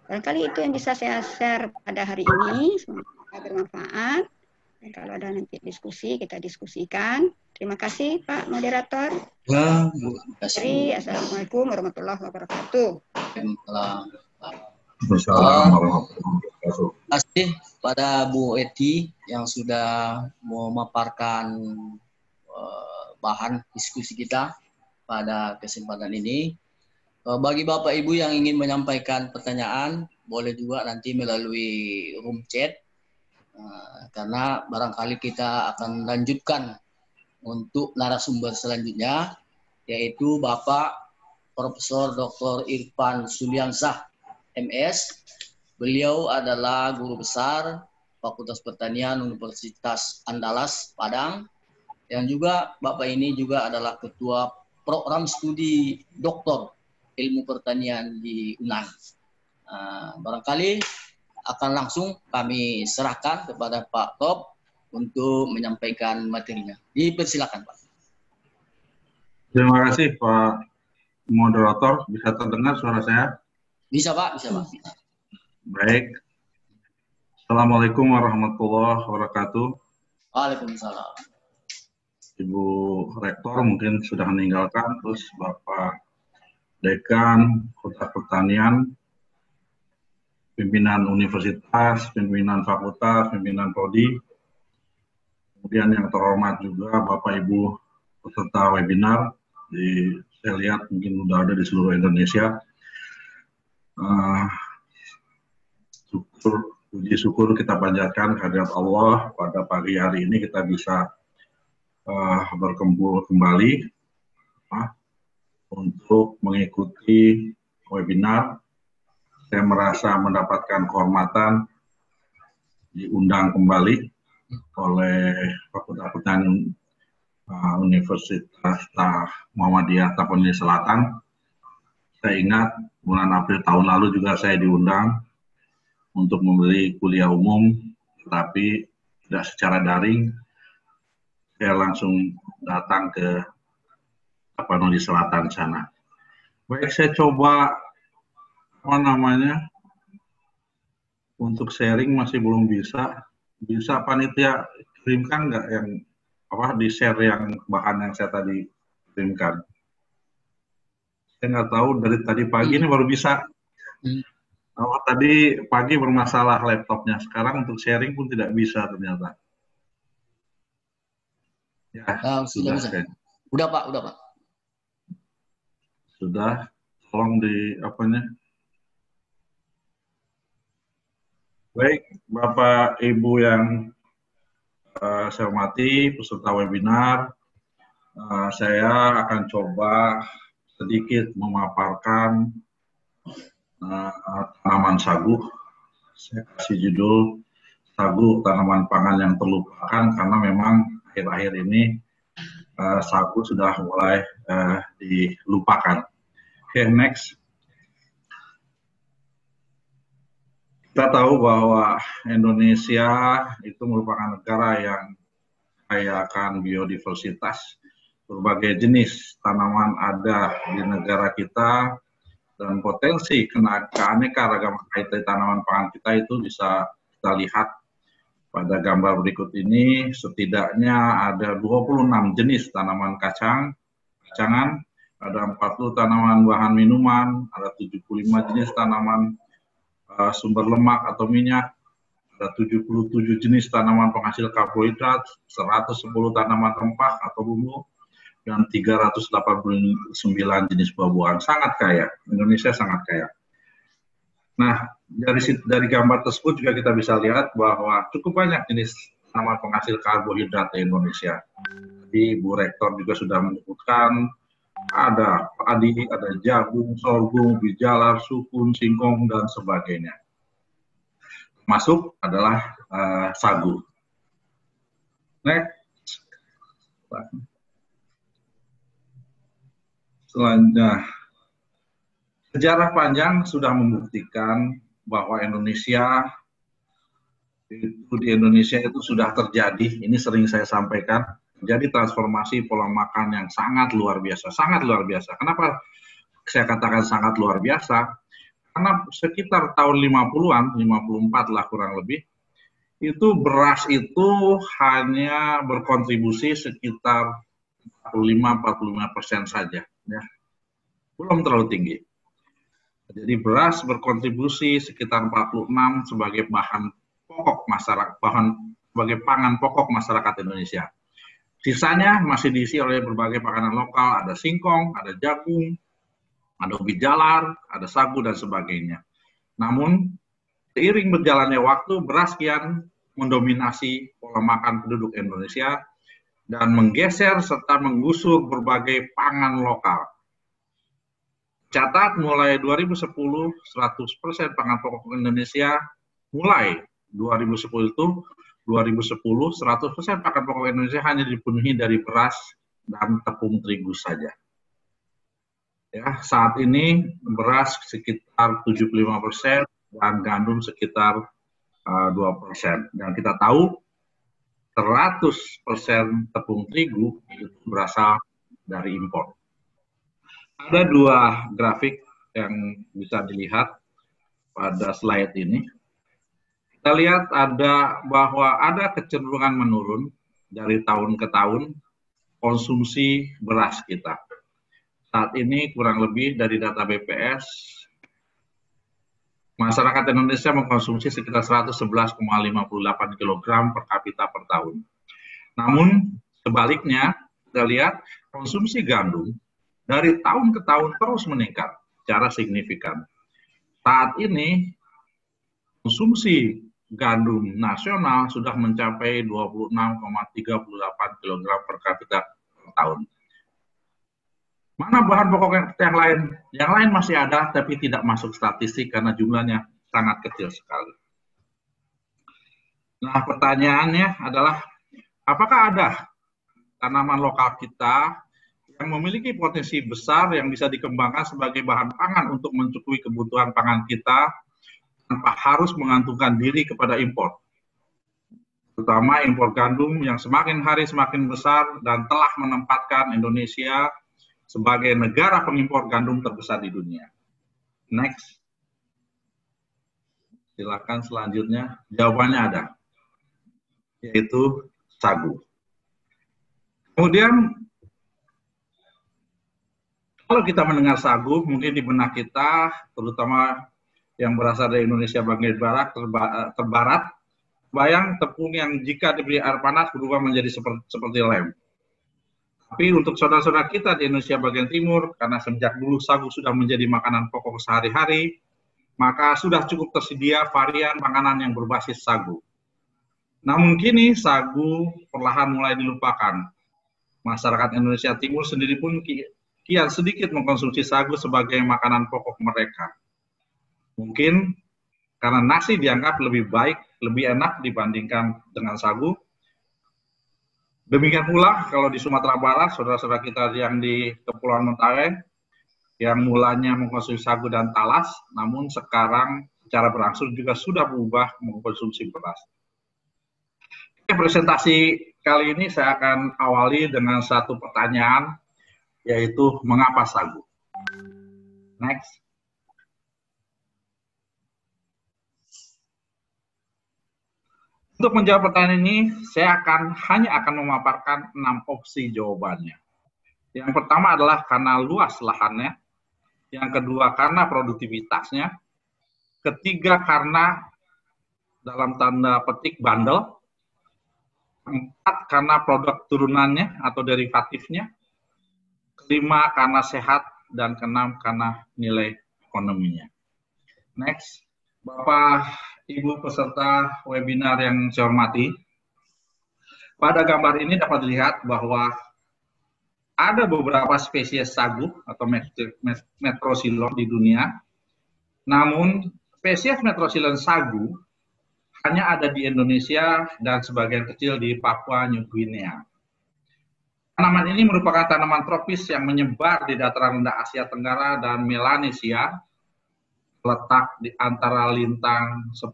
S3: Barangkali itu yang bisa saya share pada hari ini, semoga bermanfaat. Dan kalau ada nanti diskusi, kita diskusikan. Terima kasih Pak Moderator.
S2: Ya, Bu. Terima kasih.
S3: Assalamualaikum warahmatullahi wabarakatuh.
S4: Assalamualaikum warahmatullahi wabarakatuh.
S2: Terima kasih pada Bu Eti yang sudah memaparkan bahan diskusi kita pada kesempatan ini. Bagi Bapak Ibu yang ingin menyampaikan pertanyaan, boleh juga nanti melalui room chat, karena barangkali kita akan lanjutkan untuk narasumber selanjutnya, yaitu Bapak Profesor Dr. Irfan Suliansah, MS. Beliau adalah Guru Besar Fakultas Pertanian Universitas Andalas, Padang, yang juga Bapak ini juga adalah Ketua Program Studi Doktor Ilmu Pertanian di UNAN. Barangkali akan langsung kami serahkan kepada Pak Top untuk menyampaikan materinya. Dipersilakan Pak.
S4: Terima kasih Pak Moderator. Bisa terdengar suara saya?
S2: Bisa Pak, bisa Pak.
S4: Baik. Assalamualaikum warahmatullahi wabarakatuh.
S2: Waalaikumsalam.
S4: Ibu Rektor mungkin sudah meninggalkan, terus Bapak Dekan Fakultas Pertanian, pimpinan universitas, pimpinan fakultas, pimpinan prodi, kemudian yang terhormat juga Bapak Ibu peserta webinar, saya lihat mungkin sudah ada di seluruh Indonesia. Syukur puji syukur kita panjatkan kehadirat Allah pada pagi hari ini kita bisa berkumpul kembali untuk mengikuti webinar. Saya merasa mendapatkan kehormatan diundang kembali oleh Fakultas Pertanian Universitas Muhammadiyah Tapanuli Selatan. Saya ingat bulan April tahun lalu juga saya diundang untuk memberi kuliah umum, tetapi tidak secara daring. Saya langsung datang ke Tapanuli Selatan sana. Baik, saya coba untuk sharing masih belum bisa. Bisa panitia kirimkan nggak yang di share yang bahan yang saya tadi kirimkan? Saya nggak tahu dari tadi pagi ini baru bisa. Tadi pagi bermasalah laptopnya, sekarang untuk sharing pun tidak bisa ternyata. Ya, sudah bisa.
S2: Udah Pak.
S4: Sudah, tolong di Baik, Bapak Ibu yang saya hormati, peserta webinar, saya akan coba sedikit memaparkan tanaman sagu. Saya kasih judul sagu tanaman pangan yang terlupakan karena memang akhir-akhir ini sagu sudah mulai dilupakan. Oke, next. Kita tahu bahwa Indonesia itu merupakan negara yang kaya akan biodiversitas. Berbagai jenis tanaman ada di negara kita dan potensi keanekaragaman tanaman pangan kita itu bisa kita lihat pada gambar berikut ini. Setidaknya ada 26 jenis tanaman kacangan, ada 40 tanaman bahan minuman, ada 75 jenis tanaman sumber lemak atau minyak, ada 77 jenis tanaman penghasil karbohidrat, 110 tanaman rempah atau bumbu, dan 389 jenis buah-buahan. Sangat kaya, Indonesia sangat kaya. Nah, dari gambar tersebut juga kita bisa lihat bahwa cukup banyak jenis tanaman penghasil karbohidrat di Indonesia. Jadi Bu Rektor juga sudah menyebutkan ada padi, ada jagung, sorghum, bijalar, sukun, singkong, dan sebagainya. Masuk adalah sagu. Next. Selanjutnya, sejarah panjang sudah membuktikan bahwa di Indonesia itu sudah terjadi, ini sering saya sampaikan, jadi transformasi pola makan yang sangat luar biasa, sangat luar biasa. Kenapa saya katakan sangat luar biasa? Karena sekitar tahun 50-an, 54 lah kurang lebih, itu beras itu hanya berkontribusi sekitar 45-45% saja, ya. Belum terlalu tinggi. Jadi beras berkontribusi sekitar 46 sebagai bahan pokok masyarakat, sebagai pangan pokok masyarakat Indonesia. Sisanya masih diisi oleh berbagai makanan lokal, ada singkong, ada jagung, ada ubi jalar, ada sagu, dan sebagainya. Namun, seiring berjalannya waktu, beras kian mendominasi pola makan penduduk Indonesia dan menggeser serta menggusur berbagai pangan lokal. Catat mulai 2010, 100% pangan pokok Indonesia, mulai 2010 itu 100% pakan pokok Indonesia hanya dipenuhi dari beras dan tepung terigu saja. Ya, saat ini beras sekitar 75% dan gandum sekitar 2%. Dan kita tahu 100% tepung terigu itu berasal dari impor. Ada dua grafik yang bisa dilihat pada slide ini. Kita lihat bahwa ada kecenderungan menurun dari tahun ke tahun konsumsi beras kita. Saat ini kurang lebih dari data BPS, masyarakat Indonesia mengkonsumsi sekitar 111,58 kg per kapita per tahun. Namun sebaliknya, kita lihat konsumsi gandum dari tahun ke tahun terus meningkat secara signifikan. Saat ini konsumsi gandum nasional sudah mencapai 26,38 kg per kapita per tahun. Mana bahan pokok yang lain? Yang lain masih ada, tapi tidak masuk statistik karena jumlahnya sangat kecil sekali. Nah, pertanyaannya adalah, apakah ada tanaman lokal kita yang memiliki potensi besar yang bisa dikembangkan sebagai bahan pangan untuk mencukupi kebutuhan pangan kita tanpa harus mengantungkan diri kepada impor? Terutama impor gandum yang semakin hari semakin besar dan telah menempatkan Indonesia sebagai negara pengimpor gandum terbesar di dunia. Next. Silakan selanjutnya. Jawabannya ada, yaitu sagu. Kemudian, kalau kita mendengar sagu, mungkin di benak kita, terutama yang berasal dari Indonesia bagian barat, terbarat, bayang tepung yang jika diberi air panas berubah menjadi seperti lem. Tapi untuk saudara-saudara kita di Indonesia bagian timur, karena sejak dulu sagu sudah menjadi makanan pokok sehari-hari, maka sudah cukup tersedia varian makanan yang berbasis sagu. Namun kini sagu perlahan mulai dilupakan. Masyarakat Indonesia Timur sendiri pun kian sedikit mengkonsumsi sagu sebagai makanan pokok mereka. Mungkin karena nasi dianggap lebih baik, lebih enak dibandingkan dengan sagu. Demikian pula kalau di Sumatera Barat, saudara-saudara kita yang di Kepulauan Mentawai, yang mulanya mengkonsumsi sagu dan talas, namun sekarang secara berangsur juga sudah berubah mengkonsumsi beras. Presentasi kali ini saya akan awali dengan satu pertanyaan, yaitu mengapa sagu? Next. Untuk menjawab pertanyaan ini, saya hanya akan memaparkan 6 opsi jawabannya. Yang pertama adalah karena luas lahannya, yang kedua karena produktivitasnya, ketiga karena dalam tanda petik bandel, keempat karena produk turunannya atau derivatifnya, kelima karena sehat, dan keenam karena nilai ekonominya. Next, Bapak Ibu peserta webinar yang saya hormati, pada gambar ini dapat dilihat bahwa ada beberapa spesies sagu atau metrosilon di dunia, namun spesies metrosilon sagu hanya ada di Indonesia dan sebagian kecil di Papua New Guinea. Tanaman ini merupakan tanaman tropis yang menyebar di dataran rendah Asia Tenggara dan Melanesia, letak di antara lintang 10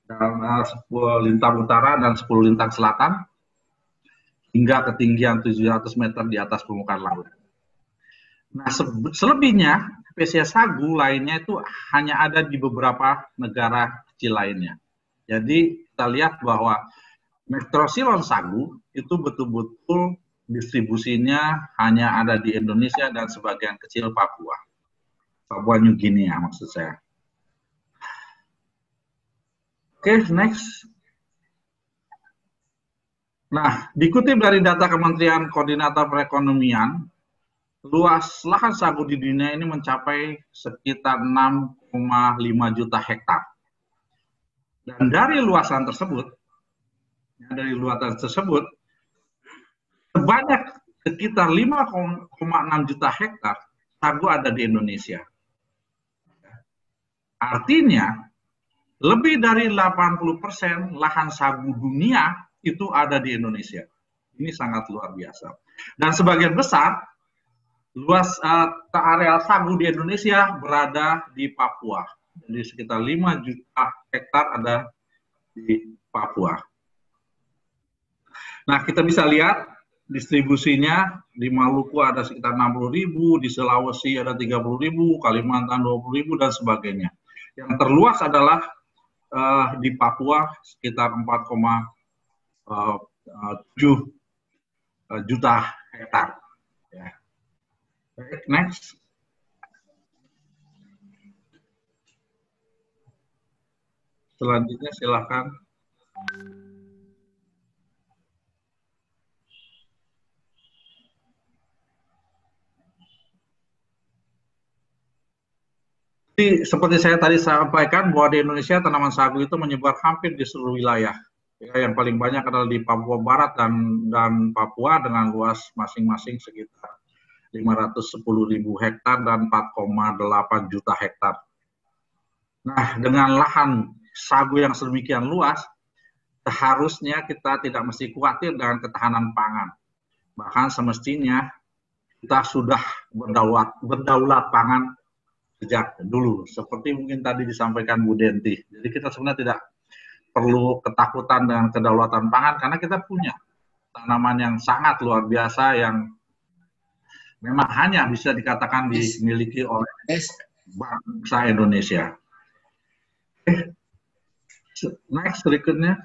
S4: dan 10 lintang utara dan 10 lintang selatan hingga ketinggian 700 meter di atas permukaan laut. Nah, selebihnya spesies sagu lainnya itu hanya ada di beberapa negara kecil lainnya. Jadi kita lihat bahwa metrosilon sagu itu betul-betul distribusinya hanya ada di Indonesia dan sebagian kecil Papua New Guinea maksud saya. Oke, next. Nah, dikutip dari data Kementerian Koordinator Perekonomian, luas lahan sagu di dunia ini mencapai sekitar 6,5 juta hektar. Dan dari luasan tersebut, sebanyak sekitar 5,6 juta hektar sagu ada di Indonesia. Artinya, lebih dari 80% lahan sagu dunia itu ada di Indonesia. Ini sangat luar biasa. Dan sebagian besar luas areal sagu di Indonesia berada di Papua. Jadi sekitar 5 juta hektar ada di Papua. Nah, kita bisa lihat distribusinya di Maluku ada sekitar 60.000, di Sulawesi ada 30.000, Kalimantan 20.000 dan sebagainya. Yang terluas adalah di Papua sekitar 4,7 juta hektar. Ya. Next. Selanjutnya silakan. Jadi seperti saya tadi sampaikan bahwa di Indonesia tanaman sagu itu menyebar hampir di seluruh wilayah. Ya, yang paling banyak adalah di Papua Barat dan Papua dengan luas masing-masing sekitar 510.000 hektar dan 4,8 juta hektar. Nah, dengan lahan sagu yang sedemikian luas, seharusnya kita tidak mesti khawatir dengan ketahanan pangan. Bahkan semestinya kita sudah berdaulat pangan sejak dulu, seperti mungkin tadi disampaikan Bu Denti. Jadi kita sebenarnya tidak perlu ketakutan dengan kedaulatan pangan karena kita punya tanaman yang sangat luar biasa yang memang hanya bisa dikatakan dimiliki oleh bangsa Indonesia. Next berikutnya.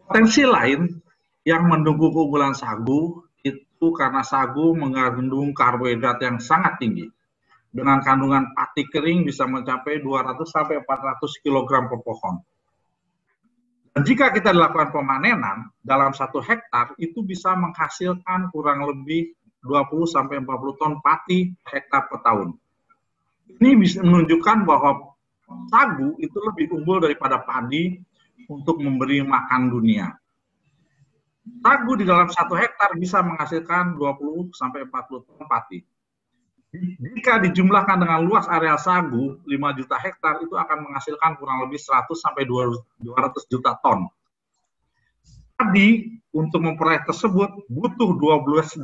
S4: Potensi lain yang mendukung keunggulan sagu itu karena sagu mengandung karbohidrat yang sangat tinggi. Dengan kandungan pati kering bisa mencapai 200 sampai 400 kg per pohon. Dan jika kita lakukan pemanenan dalam 1 hektar itu bisa menghasilkan kurang lebih 20 sampai 40 ton pati hektar per tahun. Ini bisa menunjukkan bahwa sagu itu lebih unggul daripada padi untuk memberi makan dunia. Sagu di dalam 1 hektar bisa menghasilkan 20 sampai 40 ton pati. Jika dijumlahkan dengan luas area sagu 5 juta hektar itu akan menghasilkan kurang lebih 100 sampai 200 juta ton. Padi untuk memperoleh tersebut butuh 12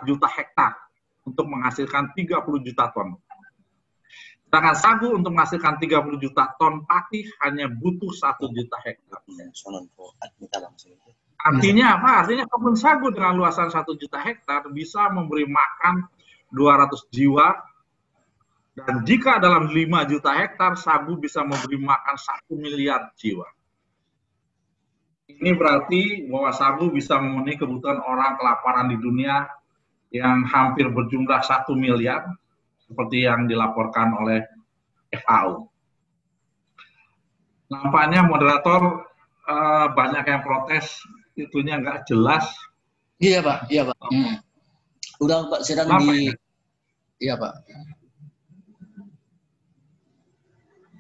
S4: juta hektar untuk menghasilkan 30 juta ton. Sedangkan sagu untuk menghasilkan 30 juta ton pati hanya butuh 1 juta hektar. Artinya apa? Artinya kebun sagu dengan luasan 1 juta hektar bisa memberi makan 200 jiwa. Dan jika dalam 5 juta hektar, sagu bisa memberi makan 1 miliar jiwa. Ini berarti bahwa sagu bisa memenuhi kebutuhan orang kelaparan di dunia yang hampir berjumlah 1 miliar. Seperti yang dilaporkan oleh FAO. Nampaknya moderator banyak yang protes, itunya nggak jelas.
S2: Iya Pak, iya Pak. Udah Pak, sedang di... Iya Pak.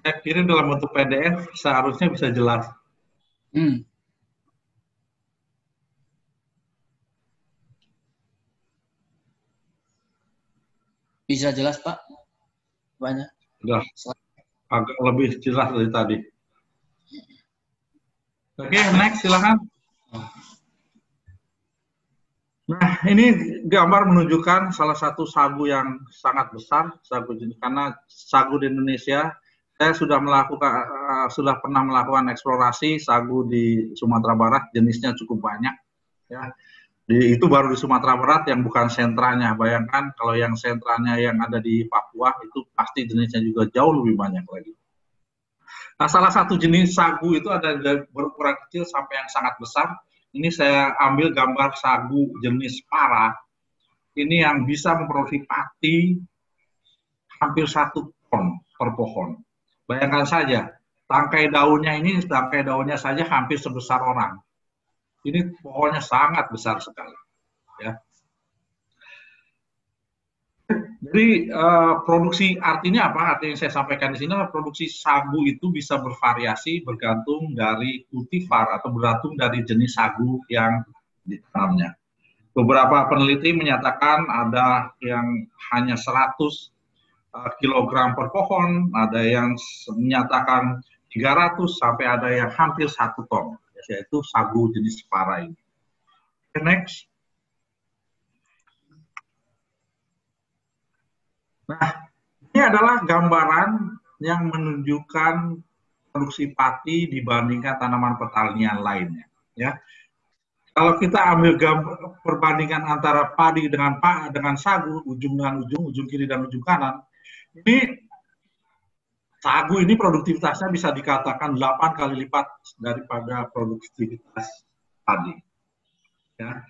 S4: Saya kirim dalam bentuk PDF, seharusnya bisa jelas.
S2: Bisa jelas Pak? Banyak.
S4: Sudah agak lebih jelas dari tadi. Oke, next silakan. Nah, ini gambar menunjukkan salah satu sagu yang sangat besar, sagu jenis, karena sagu di Indonesia, saya sudah pernah melakukan eksplorasi sagu di Sumatera Barat, jenisnya cukup banyak. Ya. Itu baru di Sumatera Barat yang bukan sentranya. Bayangkan kalau yang sentranya yang ada di Papua itu pasti jenisnya juga jauh lebih banyak lagi. Nah, salah satu jenis sagu itu ada dari berukuran kecil sampai yang sangat besar. Ini saya ambil gambar sagu jenis para. Ini yang bisa memproduksi pati hampir 1 ton per pohon. Bayangkan saja, tangkai daunnya saja hampir sebesar orang. Ini pohonnya sangat besar sekali, ya. Jadi produksi artinya apa? Artinya yang saya sampaikan di sini adalah produksi sagu itu bisa bervariasi bergantung dari kultivar atau bergantung dari jenis sagu yang ditanamnya. Beberapa peneliti menyatakan ada yang hanya 100 kg per pohon, ada yang menyatakan 300 sampai ada yang hampir 1 ton. Yaitu sagu jenis para ini. Next. Nah, ini adalah gambaran yang menunjukkan produksi pati dibandingkan tanaman pertanian lainnya. Ya, kalau kita ambil perbandingan antara padi dengan sagu, ujung dengan ujung kiri dan ujung kanan, ini sagu ini produktivitasnya bisa dikatakan 8 kali lipat daripada produktivitas padi. Ya.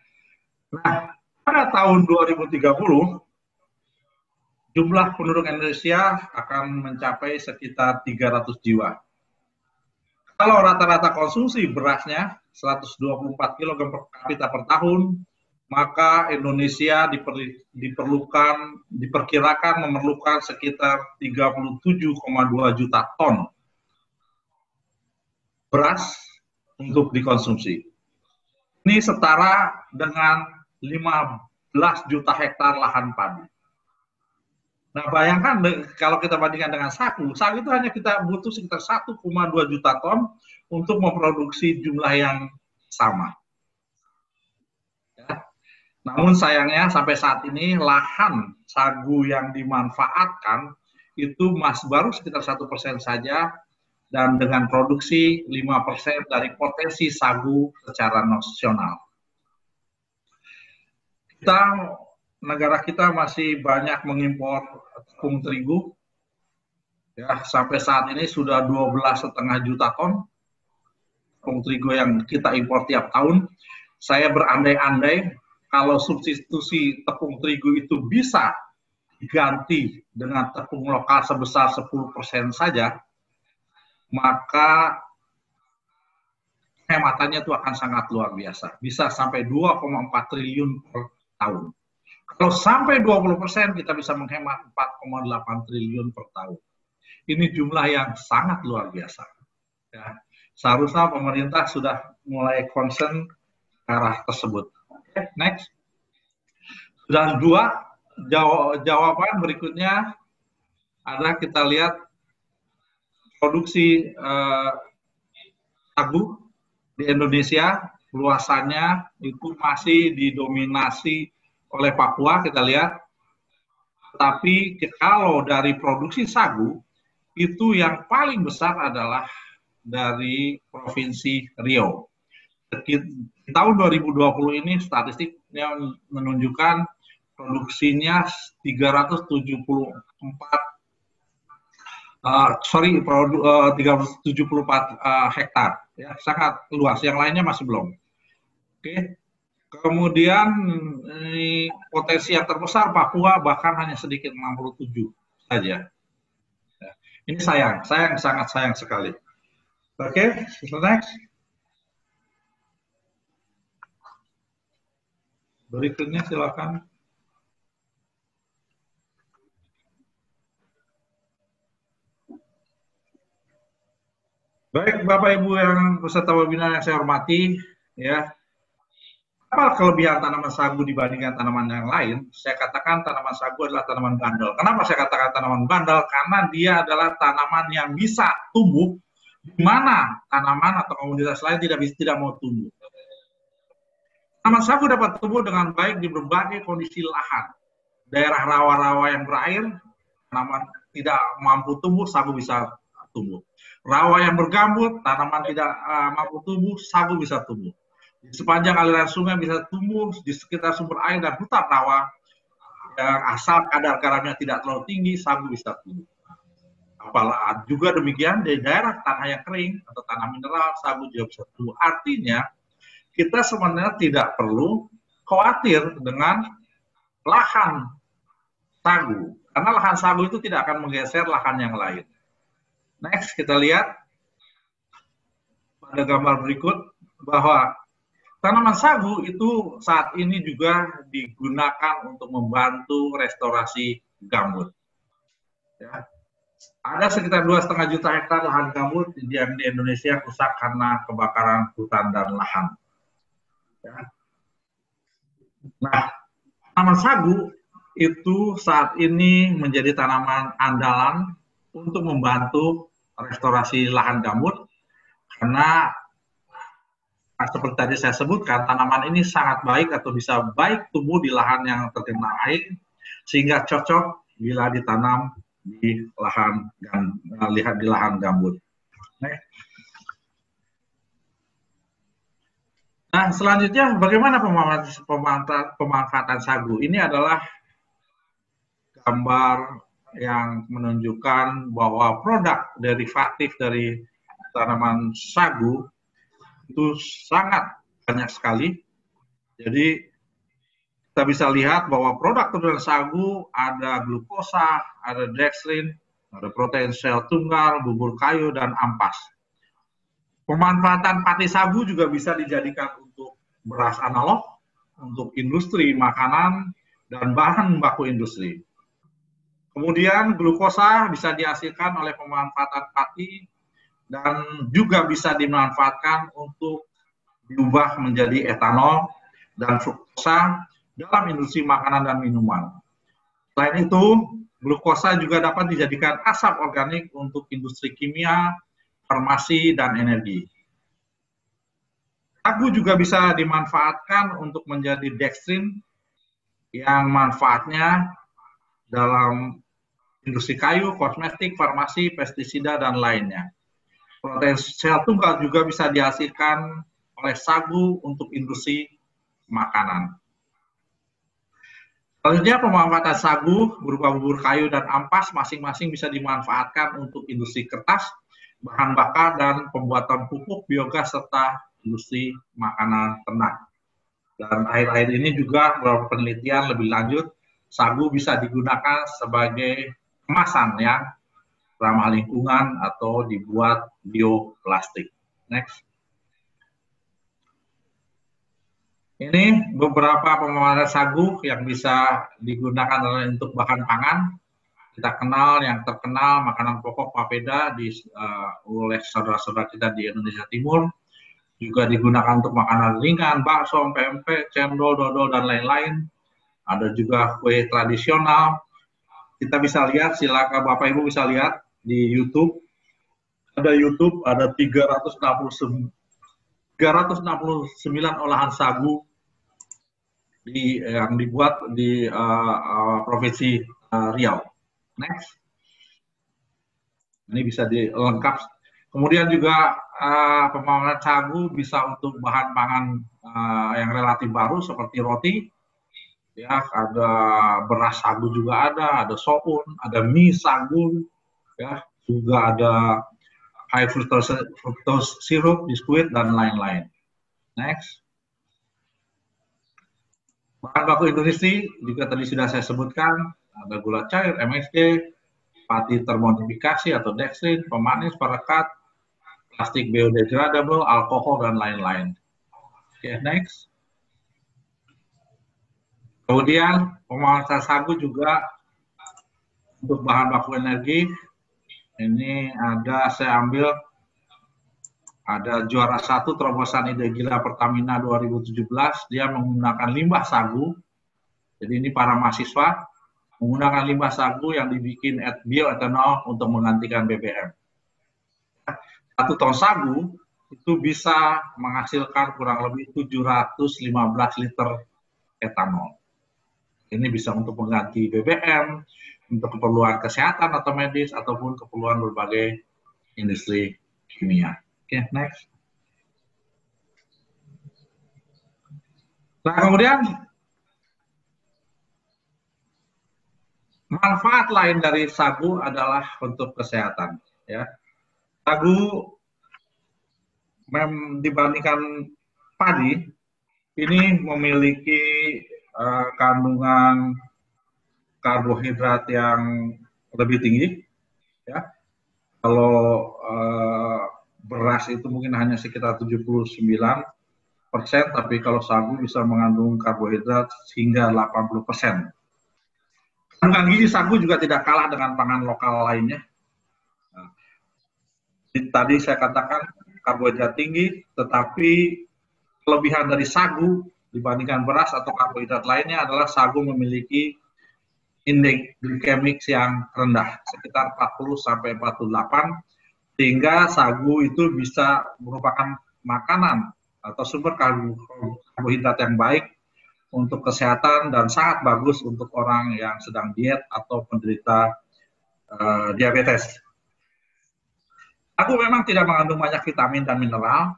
S4: Nah, pada tahun 2030, jumlah penduduk Indonesia akan mencapai sekitar 300 jiwa. Kalau rata-rata konsumsi berasnya 124 kg per kapita per tahun, maka Indonesia diperkirakan memerlukan sekitar 37,2 juta ton beras untuk dikonsumsi. Ini setara dengan 15 juta hektar lahan padi. Nah, bayangkan kalau kita bandingkan dengan sagu itu hanya kita butuh sekitar 1,2 juta ton untuk memproduksi jumlah yang sama. Ya. Namun sayangnya sampai saat ini lahan sagu yang dimanfaatkan itu baru sekitar 1% saja, dan dengan produksi 5% dari potensi sagu secara nasional. Negara kita masih banyak mengimpor tepung terigu. Ya, sampai saat ini sudah 12,5 juta ton tepung terigu yang kita impor tiap tahun. Saya berandai-andai kalau substitusi tepung terigu itu bisa diganti dengan tepung lokal sebesar 10% saja, maka hematannya itu akan sangat luar biasa. Bisa sampai 2,4 triliun per tahun. Kalau sampai 20%, kita bisa menghemat 4,8 triliun per tahun. Ini jumlah yang sangat luar biasa. Ya. Seharusnya pemerintah sudah mulai concern ke arah tersebut. Oke, next. Sudah 2, jawaban berikutnya adalah kita lihat produksi sagu di Indonesia, luasannya itu masih didominasi oleh Papua, kita lihat. Tapi kalau dari produksi sagu, itu yang paling besar adalah dari Provinsi Riau. Di tahun 2020 ini statistiknya menunjukkan produksinya 374 hektar, ya, sangat luas. Yang lainnya masih belum. Oke. Kemudian potensi yang terbesar Papua bahkan hanya sedikit 67 saja. Ya. Ini sangat sayang sekali. Oke, next. Berikutnya silakan. Baik, Bapak Ibu yang peserta webinar yang saya hormati, ya. Apa kelebihan tanaman sagu dibandingkan tanaman yang lain? Saya katakan tanaman sagu adalah tanaman bandel. Kenapa saya katakan tanaman bandel? Karena dia adalah tanaman yang bisa tumbuh di mana tanaman atau komunitas lain tidak mau tumbuh. Tanaman sagu dapat tumbuh dengan baik di berbagai kondisi lahan. Daerah rawa-rawa yang berair, tanaman tidak mampu tumbuh, sagu bisa tumbuh. Rawa yang bergambut, tanaman tidak mampu tumbuh, sagu bisa tumbuh. Di sepanjang aliran sungai bisa tumbuh, di sekitar sumber air dan hutan rawa yang asal kadar garamnya tidak terlalu tinggi, sagu bisa tumbuh. Apalagi juga demikian di daerah tanah yang kering atau tanah mineral, sagu juga bisa tumbuh. Artinya kita sebenarnya tidak perlu khawatir dengan lahan sagu, karena lahan sagu itu tidak akan menggeser lahan yang lain. Next, kita lihat pada gambar berikut bahwa tanaman sagu itu saat ini juga digunakan untuk membantu restorasi gambut. Ya. Ada sekitar 2,5 juta hektar lahan gambut yang di Indonesia rusak karena kebakaran hutan dan lahan. Ya. Nah, tanaman sagu itu saat ini menjadi tanaman andalan untuk membantu restorasi lahan gambut, karena seperti tadi saya sebutkan, tanaman ini sangat baik atau bisa baik tumbuh di lahan yang terkena air, sehingga cocok bila ditanam di lahan gambut. Nah, selanjutnya bagaimana pemanfaatan sagu? Ini adalah gambar yang menunjukkan bahwa produk derivatif dari tanaman sagu itu sangat banyak sekali. Jadi kita bisa lihat bahwa produk turunan sagu ada glukosa, ada dextrin, ada protein sel tunggal, bubur kayu, dan ampas. Pemanfaatan pati sagu juga bisa dijadikan untuk beras analog, untuk industri makanan, dan bahan baku industri. Kemudian glukosa bisa dihasilkan oleh pemanfaatan pati dan juga bisa dimanfaatkan untuk diubah menjadi etanol dan fruktosa dalam industri makanan dan minuman. Selain itu, glukosa juga dapat dijadikan asap organik untuk industri kimia, farmasi, dan energi. Sagu juga bisa dimanfaatkan untuk menjadi dextrin yang manfaatnya dalam industri kayu, kosmetik, farmasi, pestisida, dan lainnya. Protein sel tunggal juga bisa dihasilkan oleh sagu untuk industri makanan. Selanjutnya, pemanfaatan sagu berupa bubur kayu dan ampas masing-masing bisa dimanfaatkan untuk industri kertas, bahan bakar, dan pembuatan pupuk, biogas, serta industri makanan ternak. Dan akhir-akhir ini juga beberapa penelitian lebih lanjut, sagu bisa digunakan sebagai kemasan yang ramah lingkungan atau dibuat bioplastik. Next. Ini beberapa pemanfaatan sagu yang bisa digunakan untuk bahan pangan. Kita kenal yang terkenal makanan pokok papeda oleh saudara-saudara kita di Indonesia Timur. Juga digunakan untuk makanan ringan, bakso, pempek, cendol, dodol, dan lain-lain. Ada juga kue tradisional. Kita bisa lihat, silakan Bapak Ibu bisa lihat di YouTube. Ada YouTube, ada 369 olahan sagu yang dibuat di Provinsi Riau. Next. Ini bisa dilengkap. Kemudian juga pemanfaatan sagu bisa untuk bahan pangan yang relatif baru seperti roti. Ya, ada beras sagu juga ada soun, ada mie sagu, ya, juga ada high fructose syrup, biskuit, dan lain-lain. Next. Bahan baku industri juga tadi sudah saya sebutkan, ada gula cair, MSG, pati termodifikasi atau dextrin, pemanis, perekat, plastik biodegradable, alkohol, dan lain-lain. Oke, next. Kemudian pemanfaatan sagu juga untuk bahan baku energi. Ini saya ambil ada juara 1 terobosan ide gila Pertamina 2017, dia menggunakan limbah sagu. Jadi ini para mahasiswa menggunakan limbah sagu yang dibikin bioetanol untuk menggantikan BBM. 1 ton sagu itu bisa menghasilkan kurang lebih 715 liter etanol. Ini bisa untuk mengganti BBM, untuk keperluan kesehatan atau medis, ataupun keperluan berbagai industri kimia. Oke, next. Nah, kemudian manfaat lain dari sagu adalah untuk kesehatan. Ya, sagu dibandingkan padi ini memiliki kandungan karbohidrat yang lebih tinggi. Ya, kalau beras itu mungkin hanya sekitar 79%, tapi kalau sagu bisa mengandung karbohidrat hingga 80%. Kandungan gizi sagu juga tidak kalah dengan pangan lokal lainnya. Nah, tadi saya katakan karbohidrat tinggi, tetapi kelebihan dari sagu dibandingkan beras atau karbohidrat lainnya adalah sagu memiliki indeks glikemik yang rendah, sekitar 40-48, sehingga sagu itu bisa merupakan makanan atau sumber karbohidrat yang baik untuk kesehatan dan sangat bagus untuk orang yang sedang diet atau penderita diabetes. Sagu memang tidak mengandung banyak vitamin dan mineral,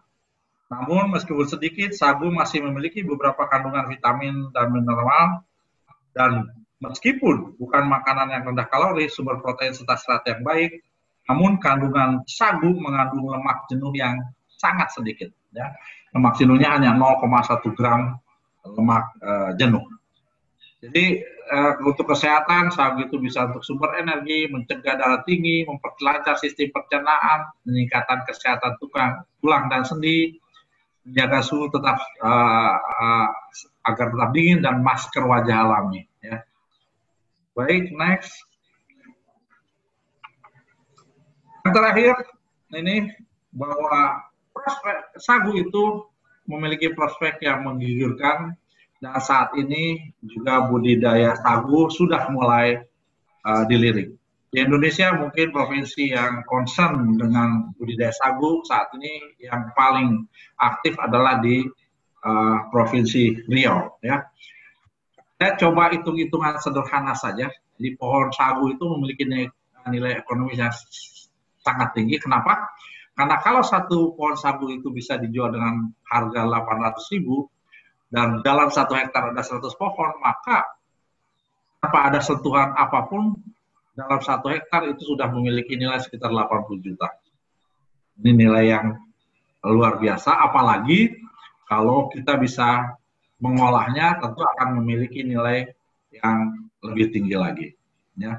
S4: namun meskipun sedikit, sagu masih memiliki beberapa kandungan vitamin dan mineral, dan meskipun bukan makanan yang rendah kalori, sumber protein serta serat yang baik, namun kandungan sagu mengandung lemak jenuh yang sangat sedikit. Ya. Lemak jenuhnya hanya 0,1 gram lemak jenuh. Jadi untuk kesehatan, sagu itu bisa untuk sumber energi, mencegah darah tinggi, memperlancar sistem pencernaan, meningkatkan kesehatan tulang dan sendi, menjaga suhu tetap agar tetap dingin, dan masker wajah alami. Ya. Baik, next. Yang terakhir, ini bahwa sagu itu memiliki prospek yang menggiurkan. Dan saat ini juga budidaya sagu sudah mulai dilirik. Di Indonesia mungkin provinsi yang concern dengan budidaya sagu saat ini yang paling aktif adalah di Provinsi Riau. Ya. Saya coba hitung-hitungan sederhana saja. Di pohon sagu itu memiliki nilai ekonomis yang sangat tinggi. Kenapa? Karena kalau satu pohon sagu itu bisa dijual dengan harga 800.000, dan dalam 1 hektar ada 100 pohon, maka tanpa ada sentuhan apapun, dalam 1 hektar itu sudah memiliki nilai sekitar 80 juta. Ini nilai yang luar biasa, apalagi kalau kita bisa mengolahnya, tentu akan memiliki nilai yang lebih tinggi lagi. Ya.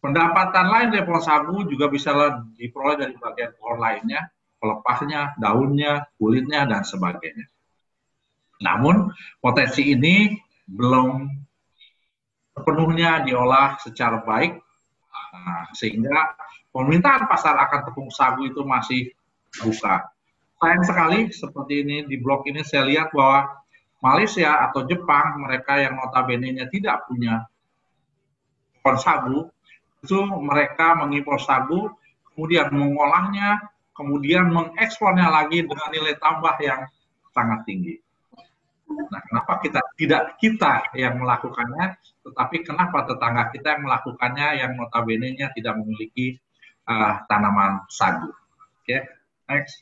S4: Pendapatan lain dari pohon sagu juga bisa diperoleh dari bagian pohon lainnya, pelepahnya, daunnya, kulitnya, dan sebagainya. Namun potensi ini belum sepenuhnya diolah secara baik, sehingga permintaan pasar akan tepung sagu itu masih buka. Sayang sekali seperti ini di blog ini saya lihat bahwa Malaysia atau Jepang, mereka yang notabene-nya tidak punya pohon sagu, itu mereka mengimpor sagu, kemudian mengolahnya, kemudian mengekspornya lagi dengan nilai tambah yang sangat tinggi. Nah, kenapa tidak kita yang melakukannya, tetapi kenapa tetangga kita yang melakukannya yang notabene-nya tidak memiliki tanaman sagu. Oke, next.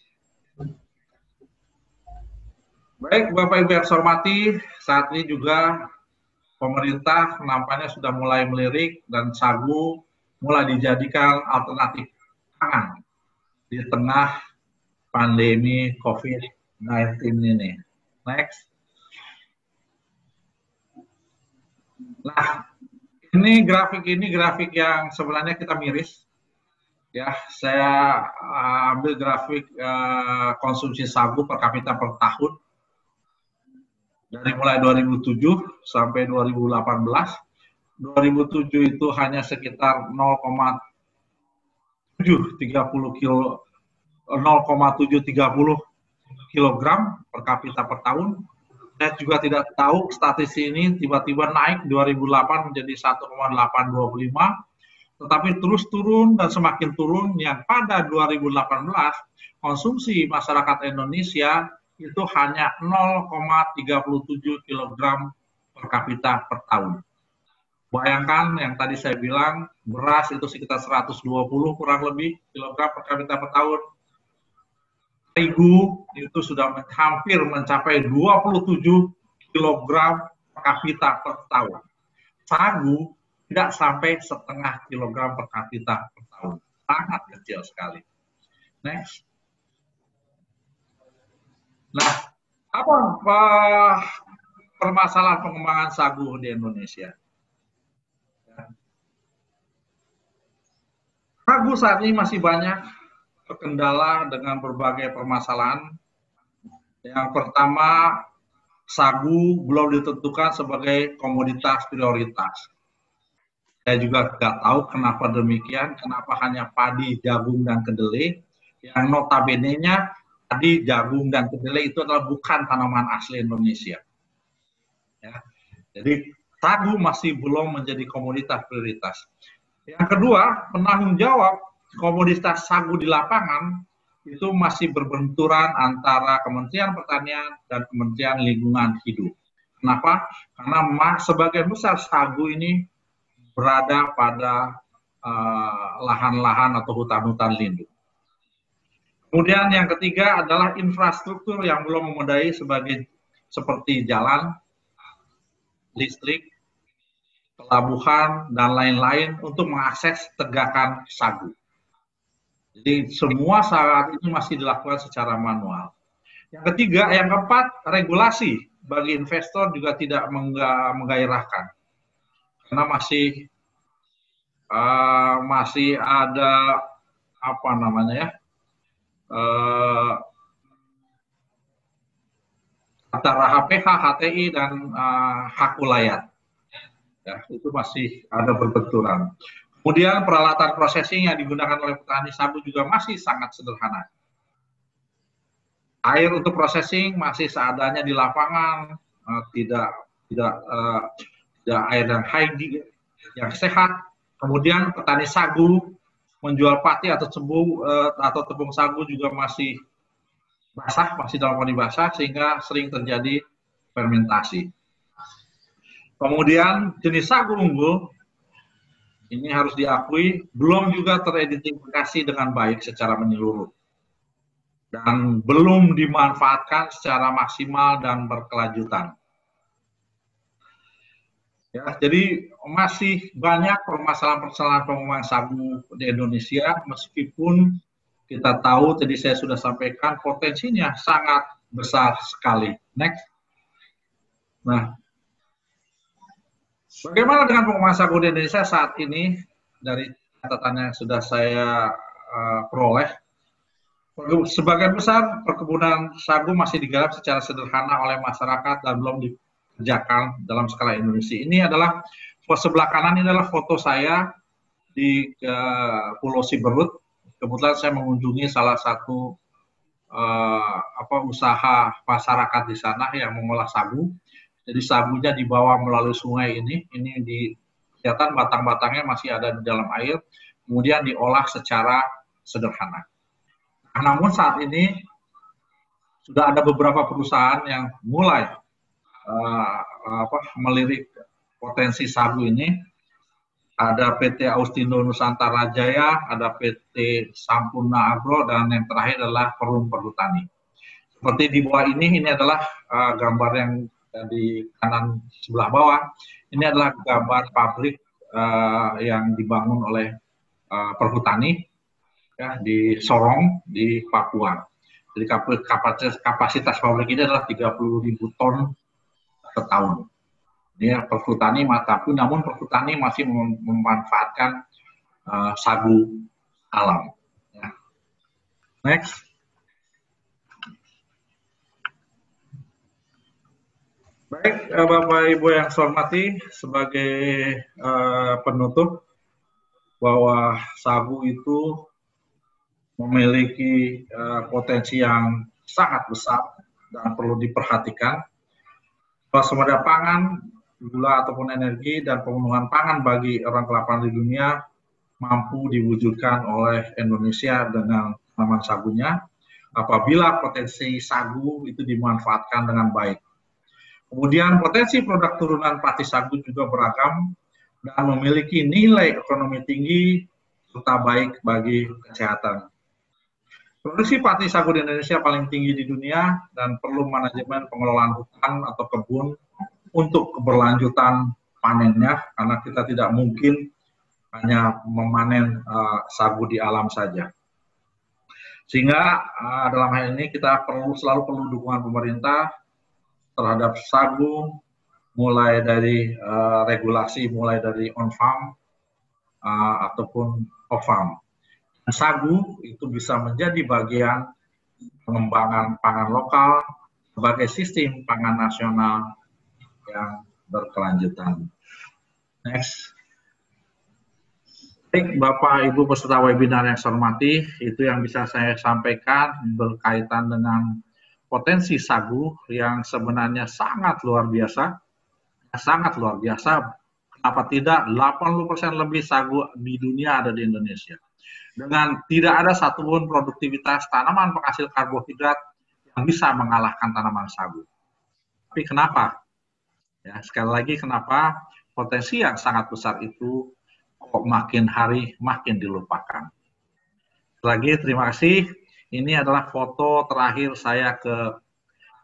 S4: Baik, Bapak Ibu yang saya hormati, saat ini juga pemerintah nampaknya sudah mulai melirik dan sagu mulai dijadikan alternatif pangan di tengah pandemi COVID-19 ini. Next. Nah, ini grafik yang sebenarnya kita miris. Ya, saya ambil grafik konsumsi sagu per kapita per tahun dari mulai 2007 sampai 2018. 2007 itu hanya sekitar 0,730 kilogram per kapita per tahun. Saya juga tidak tahu statistik ini tiba-tiba naik 2008 menjadi 1,825, tetapi terus turun dan semakin turun, yang pada 2018 konsumsi masyarakat Indonesia itu hanya 0,37 kg per kapita per tahun. Bayangkan yang tadi saya bilang, beras itu sekitar 120 kurang lebih kilogram per kapita per tahun. Terigu itu sudah hampir mencapai 27 kg per kapita per tahun. Sagu tidak sampai setengah kilogram per kapita per tahun. Sangat kecil sekali. Next. Nah, apa permasalahan pengembangan sagu di Indonesia? Sagu saat ini masih banyak terkendala dengan berbagai permasalahan. Yang pertama, sagu belum ditentukan sebagai komoditas prioritas. Saya juga tidak tahu kenapa demikian, kenapa hanya padi, jagung, dan kedelai, yang notabene-nya padi, jagung, dan kedelai itu adalah bukan tanaman asli Indonesia. Ya. Jadi sagu masih belum menjadi komoditas prioritas. Yang kedua, penanggung jawab komoditas sagu di lapangan itu masih berbenturan antara Kementerian Pertanian dan Kementerian Lingkungan Hidup. Kenapa? Karena sebagian besar sagu ini berada pada lahan-lahan atau hutan-hutan lindung. Kemudian yang ketiga adalah infrastruktur yang belum memadai seperti jalan, listrik, pelabuhan, dan lain-lain untuk mengakses tegakan sagu. Jadi semua saat ini masih dilakukan secara manual. Yang ketiga, yang keempat, regulasi bagi investor juga tidak menggairahkan. karena masih ada apa namanya ya, antara HPH, HTI dan hak ulayat. Ya, itu masih ada berbenturan. Kemudian peralatan processing yang digunakan oleh petani sagu juga masih sangat sederhana. Air untuk processing masih seadanya di lapangan, tidak air yang hygiene, yang sehat. Kemudian petani sagu menjual pati atau tepung sagu juga masih basah, masih dalam kondisi basah, sehingga sering terjadi fermentasi. Kemudian jenis sagu unggul ini harus diakui belum juga teridentifikasi dengan baik secara menyeluruh dan belum dimanfaatkan secara maksimal dan berkelanjutan. Ya, jadi masih banyak permasalahan-permasalahan pengembangan sagu di Indonesia, meskipun kita tahu tadi saya sudah sampaikan potensinya sangat besar sekali. Next. Nah, bagaimana dengan pengembangan sagu di Indonesia saat ini? Dari catatan yang sudah saya peroleh, sebagian besar perkebunan sagu masih digarap secara sederhana oleh masyarakat dan belum dikerjakan dalam skala Indonesia. Ini adalah sebelah kanan, ini adalah foto saya di Pulau Siberut. Kebetulan saya mengunjungi salah satu usaha masyarakat di sana yang mengolah sagu. Jadi sagunya dibawa melalui sungai ini kelihatan batang-batangnya masih ada di dalam air, kemudian diolah secara sederhana. Namun saat ini sudah ada beberapa perusahaan yang mulai melirik potensi sagu ini. Ada PT Austindo Nusantara Jaya, ada PT Sampurna Agro, dan yang terakhir adalah Perum Perhutani. Seperti di bawah ini adalah gambar yang di kanan sebelah bawah. Ini adalah gambar pabrik yang dibangun oleh Perhutani ya, di Sorong, di Papua. Jadi kapasitas pabrik ini adalah 30.000 ton per tahun. Ya, Perhutani tapi namun Perhutani masih memanfaatkan sagu alam. Ya. Next. Baik, Bapak Ibu yang saya hormati, sebagai penutup bahwa sagu itu memiliki potensi yang sangat besar dan perlu diperhatikan. Swasembada pangan, gula ataupun energi, dan pemenuhan pangan bagi orang kelaparan di dunia mampu diwujudkan oleh Indonesia dengan tanaman sagunya apabila potensi sagu itu dimanfaatkan dengan baik. Kemudian potensi produk turunan pati sagu juga beragam dan memiliki nilai ekonomi tinggi serta baik bagi kesehatan. Produksi pati sagu di Indonesia paling tinggi di dunia dan perlu manajemen pengelolaan hutan atau kebun untuk keberlanjutan panennya, karena kita tidak mungkin hanya memanen sagu di alam saja. Sehingga dalam hal ini kita selalu perlu dukungan pemerintah terhadap sagu, mulai dari regulasi, mulai dari on-farm ataupun off-farm. Sagu itu bisa menjadi bagian pengembangan pangan lokal sebagai sistem pangan nasional yang berkelanjutan. Next. Baik, Bapak Ibu peserta webinar yang saya hormati, itu yang bisa saya sampaikan berkaitan dengan potensi sagu yang sebenarnya sangat luar biasa. Sangat luar biasa. Kenapa tidak? 80% lebih sagu di dunia ada di Indonesia. Dengan tidak ada satupun produktivitas tanaman penghasil karbohidrat yang bisa mengalahkan tanaman sagu. Tapi kenapa? Ya, sekali lagi kenapa potensi yang sangat besar itu kok makin hari makin dilupakan. Lagi terima kasih. Ini adalah foto terakhir saya ke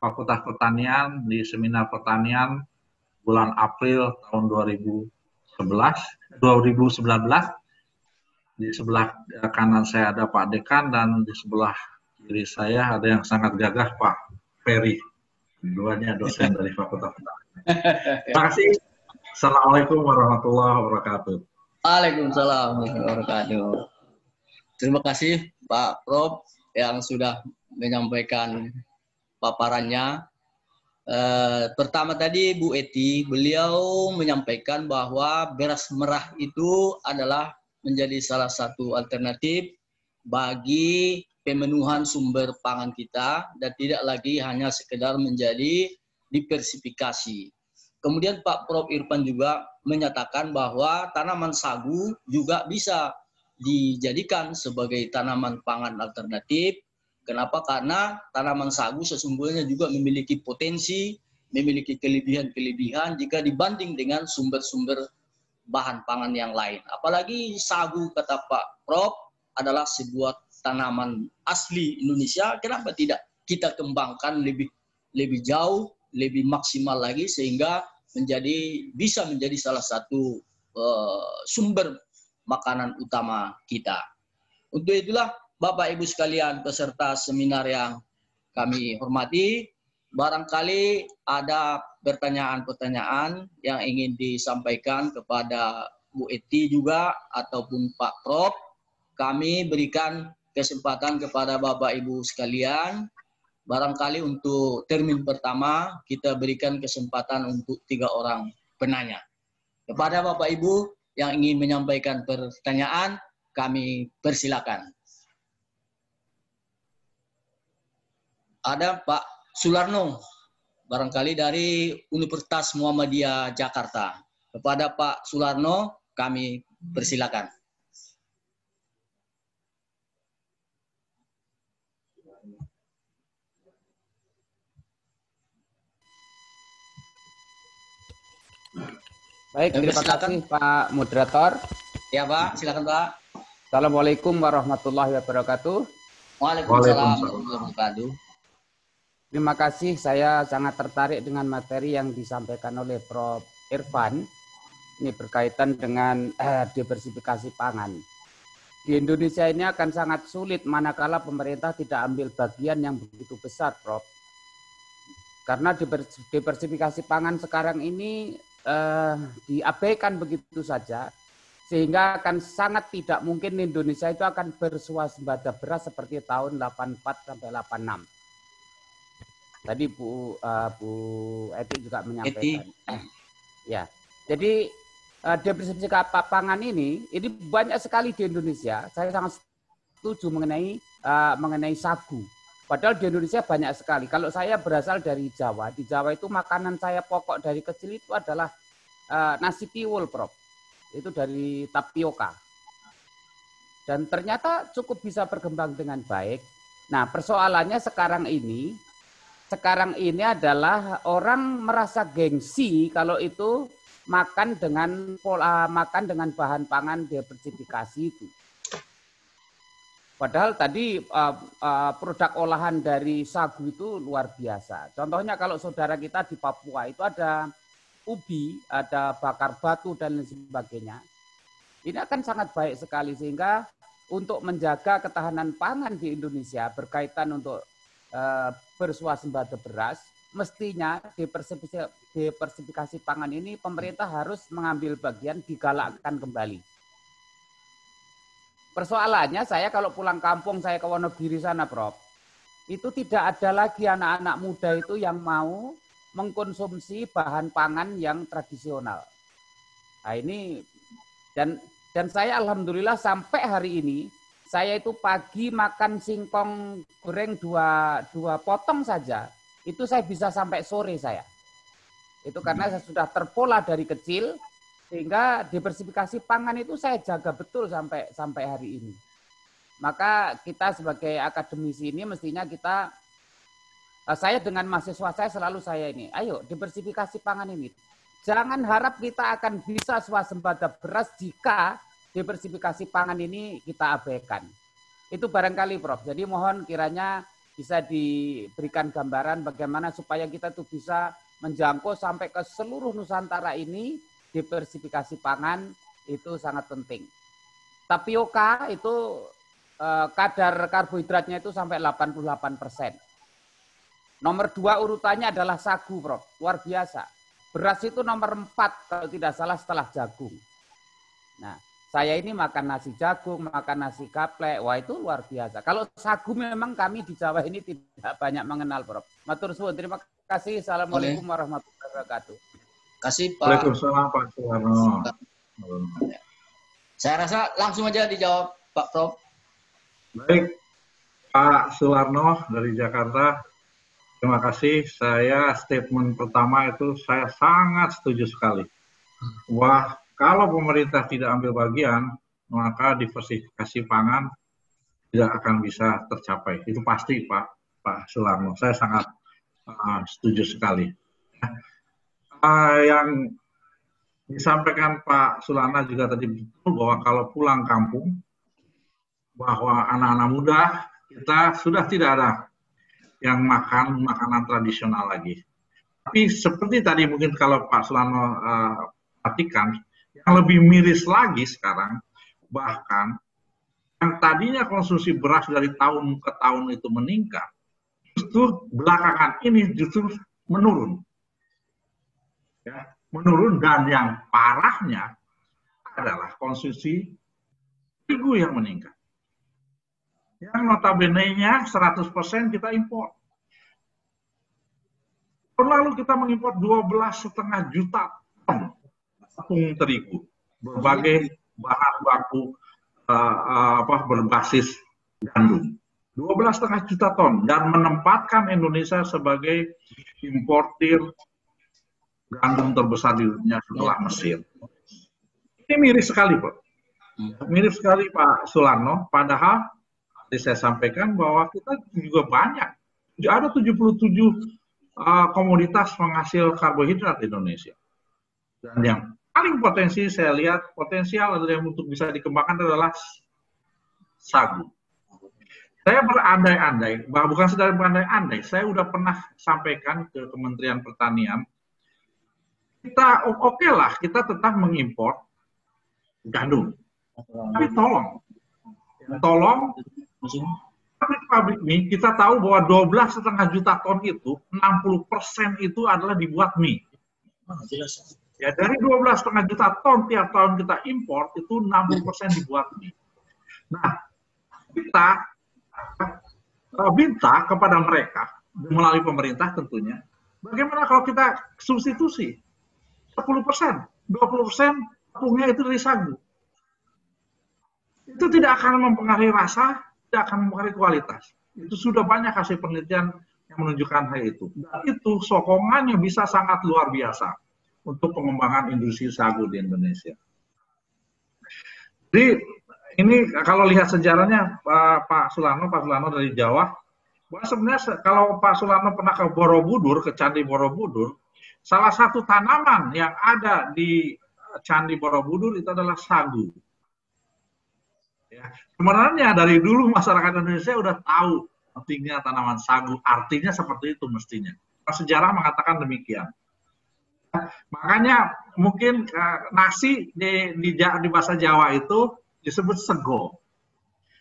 S4: Fakultas Pertanian di seminar pertanian bulan April tahun 2019. Di sebelah kanan saya ada Pak Dekan dan di sebelah kiri saya ada yang sangat gagah Pak Ferry. Keduanya dosen dari Fakultas Pertanian. Terima kasih. Assalamualaikum warahmatullahi wabarakatuh.
S2: Waalaikumsalam warahmatullahi wabarakatuh. Terima kasih Pak Prof yang sudah menyampaikan paparannya. Pertama tadi Bu Eti, beliau menyampaikan bahwa beras merah itu adalah menjadi salah satu alternatif bagi pemenuhan sumber pangan kita dan tidak lagi hanya sekedar menjadi diversifikasi. Kemudian Pak Prof Irfan juga menyatakan bahwa tanaman sagu juga bisa dijadikan sebagai tanaman pangan alternatif. Kenapa? Karena tanaman sagu sesungguhnya juga memiliki potensi, memiliki kelebihan-kelebihan jika dibanding dengan sumber-sumber bahan pangan yang lain. Apalagi sagu, kata Pak Prof, adalah sebuah tanaman asli Indonesia. Kenapa tidak kita kembangkan lebih jauh, lebih maksimal lagi sehingga bisa menjadi salah satu sumber makanan utama kita. Untuk itulah Bapak Ibu sekalian peserta seminar yang kami hormati, barangkali ada pertanyaan-pertanyaan yang ingin disampaikan kepada Bu Eti juga ataupun Pak Prof. Kami berikan kesempatan kepada Bapak Ibu sekalian. Barangkali untuk termin pertama kita berikan kesempatan untuk 3 orang penanya. Kepada Bapak Ibu yang ingin menyampaikan pertanyaan, kami persilakan. Ada Pak Sularno, barangkali dari Universitas Muhammadiyah Jakarta. Kepada Pak Sularno, kami persilakan.
S5: Baik, terima kasih Pak Moderator.
S2: Ya Pak, silakan Pak.
S5: Assalamualaikum warahmatullahi wabarakatuh.
S2: Waalaikumsalam warahmatullahi wabarakatuh.
S5: Terima kasih, saya sangat tertarik dengan materi yang disampaikan oleh Prof. Irfan. Ini berkaitan dengan diversifikasi pangan. Di Indonesia ini akan sangat sulit manakala pemerintah tidak ambil bagian yang begitu besar, Prof. Karena diversifikasi pangan sekarang ini diabaikan begitu saja, sehingga akan sangat tidak mungkin Indonesia itu akan berswasembada beras seperti tahun 84 sampai 86. Tadi Bu Eti juga menyampaikan. Ya, jadi diversifikasi pangan ini banyak sekali di Indonesia. Saya sangat setuju mengenai sagu. Padahal di Indonesia banyak sekali. Kalau saya berasal dari Jawa, di Jawa itu makanan saya pokok dari kecil itu adalah nasi tiwul, Prof. Itu dari tapioka. Dan ternyata cukup bisa berkembang dengan baik. Nah, persoalannya sekarang ini adalah orang merasa gengsi kalau itu makan dengan bahan pangan diversifikasi itu. Padahal tadi produk olahan dari sagu itu luar biasa. Contohnya kalau saudara kita di Papua itu ada ubi, ada bakar batu dan lain sebagainya. Ini akan sangat baik sekali sehingga untuk menjaga ketahanan pangan di Indonesia berkaitan untuk berswasembada beras, mestinya diversifikasi pangan ini pemerintah harus mengambil bagian, digalakkan kembali. Persoalannya saya kalau pulang kampung, saya ke Wonogiri sana, Prof. Itu tidak ada lagi anak-anak muda itu yang mau mengkonsumsi bahan pangan yang tradisional. Nah ini, dan saya alhamdulillah sampai hari ini, saya itu pagi makan singkong goreng dua potong saja, itu saya bisa sampai sore saya. Itu karena saya sudah terpola dari kecil, sehingga diversifikasi pangan itu saya jaga betul sampai hari ini. Maka kita sebagai akademisi ini mestinya saya dengan mahasiswa saya ini, ayo diversifikasi pangan ini. Jangan harap kita akan bisa swasembada beras jika diversifikasi pangan ini kita abaikan. Itu barangkali Prof. Jadi mohon kiranya bisa diberikan gambaran bagaimana supaya kita tuh bisa menjangkau sampai ke seluruh Nusantara ini. Diversifikasi pangan itu sangat penting. Tapioka itu kadar karbohidratnya itu sampai 88%. Nomor 2 urutannya adalah sagu, Prof. Luar biasa. beras itu nomor 4 kalau tidak salah setelah jagung. Nah, saya ini makan nasi jagung, makan nasi gaplek, wah itu luar biasa. Kalau sagu memang kami di Jawa ini tidak banyak mengenal, Prof. Matur suwun, terima kasih. Assalamualaikum warahmatullahi wabarakatuh.
S2: Kasih Pak.
S4: Waalaikumsalam Pak Suwarno.
S2: Saya rasa langsung aja dijawab Pak Prof.
S4: Baik, Pak Suwarno dari Jakarta. Terima kasih. Saya statement pertama itu saya sangat setuju sekali. Wah, kalau pemerintah tidak ambil bagian, maka diversifikasi pangan tidak akan bisa tercapai. Itu pasti Pak Suwarno. Saya sangat setuju sekali. Yang disampaikan Pak Sulana juga tadi betul bahwa kalau pulang kampung, bahwa anak-anak muda kita sudah tidak ada yang makan makanan tradisional lagi. Tapi seperti tadi mungkin kalau Pak Sulano perhatikan, yang lebih miris lagi sekarang, bahkan yang tadinya konsumsi beras dari tahun ke tahun itu meningkat, justru belakangan ini justru menurun. Ya, menurun, dan yang parahnya adalah konsumsi terigu yang meningkat. Yang notabene-nya 100% kita impor. Tahun lalu kita mengimpor 12,5 juta ton tepung terigu, berbagai bahan baku berbasis gandum, 12,5 juta ton, dan menempatkan Indonesia sebagai importir gandum terbesar di dunia setelah Mesir. Ini miris sekali, Pak. Miris sekali Pak Sularno, padahal tadi saya sampaikan bahwa kita juga banyak. Ada 77 komoditas penghasil karbohidrat di Indonesia. Dan yang paling potensi saya lihat potensial adalah yang untuk bisa dikembangkan adalah sagu. Saya berandai-andai, bukan sedang berandai-andai, saya sudah pernah sampaikan ke Kementerian Pertanian, kita oke lah, kita tetap mengimpor gandum. Tapi tolong, pabrik mie, kita tahu bahwa 12,5 juta ton itu, 60% itu adalah dibuat mie. Ya, dari 12,5 juta ton tiap tahun kita impor, itu 60% dibuat mie. Nah, kita minta kepada mereka, melalui pemerintah tentunya, bagaimana kalau kita substitusi 10%, 20% tepungnya itu dari sagu. Itu tidak akan mempengaruhi rasa, tidak akan mempengaruhi kualitas. Itu sudah banyak hasil penelitian yang menunjukkan hal itu. Dan itu sokongannya bisa sangat luar biasa untuk pengembangan industri sagu di Indonesia. Jadi ini kalau lihat sejarahnya Pak Sularno dari Jawa, bahwa sebenarnya kalau Pak Sularno pernah ke Borobudur, ke Candi Borobudur, salah satu tanaman yang ada di Candi Borobudur itu adalah sagu. Ya, sebenarnya dari dulu masyarakat Indonesia udah tahu pentingnya tanaman sagu, artinya seperti itu mestinya. Sejarah mengatakan demikian. Makanya mungkin nasi di bahasa Jawa itu disebut sego.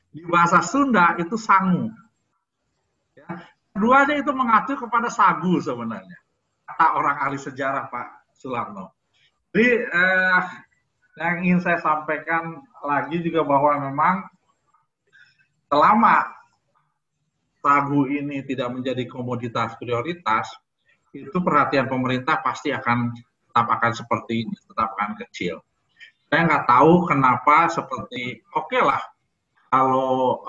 S4: Di bahasa Sunda itu sangu. Ya, keduanya itu mengacu kepada sagu sebenarnya. Kata orang ahli sejarah Pak Sularno. Jadi yang ingin saya sampaikan lagi juga bahwa memang selama sagu ini tidak menjadi komoditas prioritas, itu perhatian pemerintah pasti tetap akan seperti ini, tetap akan kecil. Saya nggak tahu kenapa seperti oke lah kalau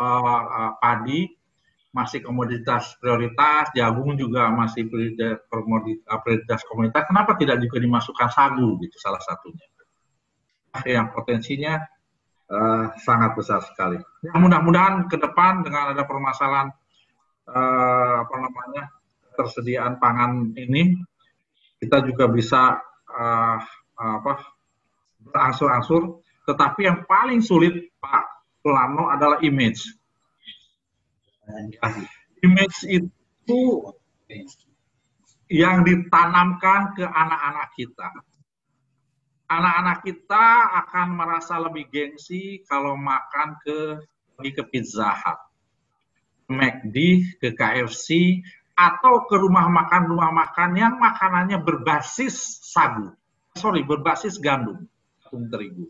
S4: padi masih komoditas prioritas, jagung juga masih prioritas komoditas, kenapa tidak juga dimasukkan sagu gitu salah satunya. Yang potensinya sangat besar sekali. Ya, mudah-mudahan ke depan dengan ada permasalahan ketersediaan pangan ini, kita juga bisa berangsur-angsur. Tetapi yang paling sulit Pak Sularno adalah image. Image itu yang ditanamkan ke anak-anak kita. Anak-anak kita akan merasa lebih gengsi kalau makan pergi ke Pizza Hut, McD, ke KFC, atau ke rumah makan yang makanannya berbasis sagu. Berbasis gandum, tepung terigu.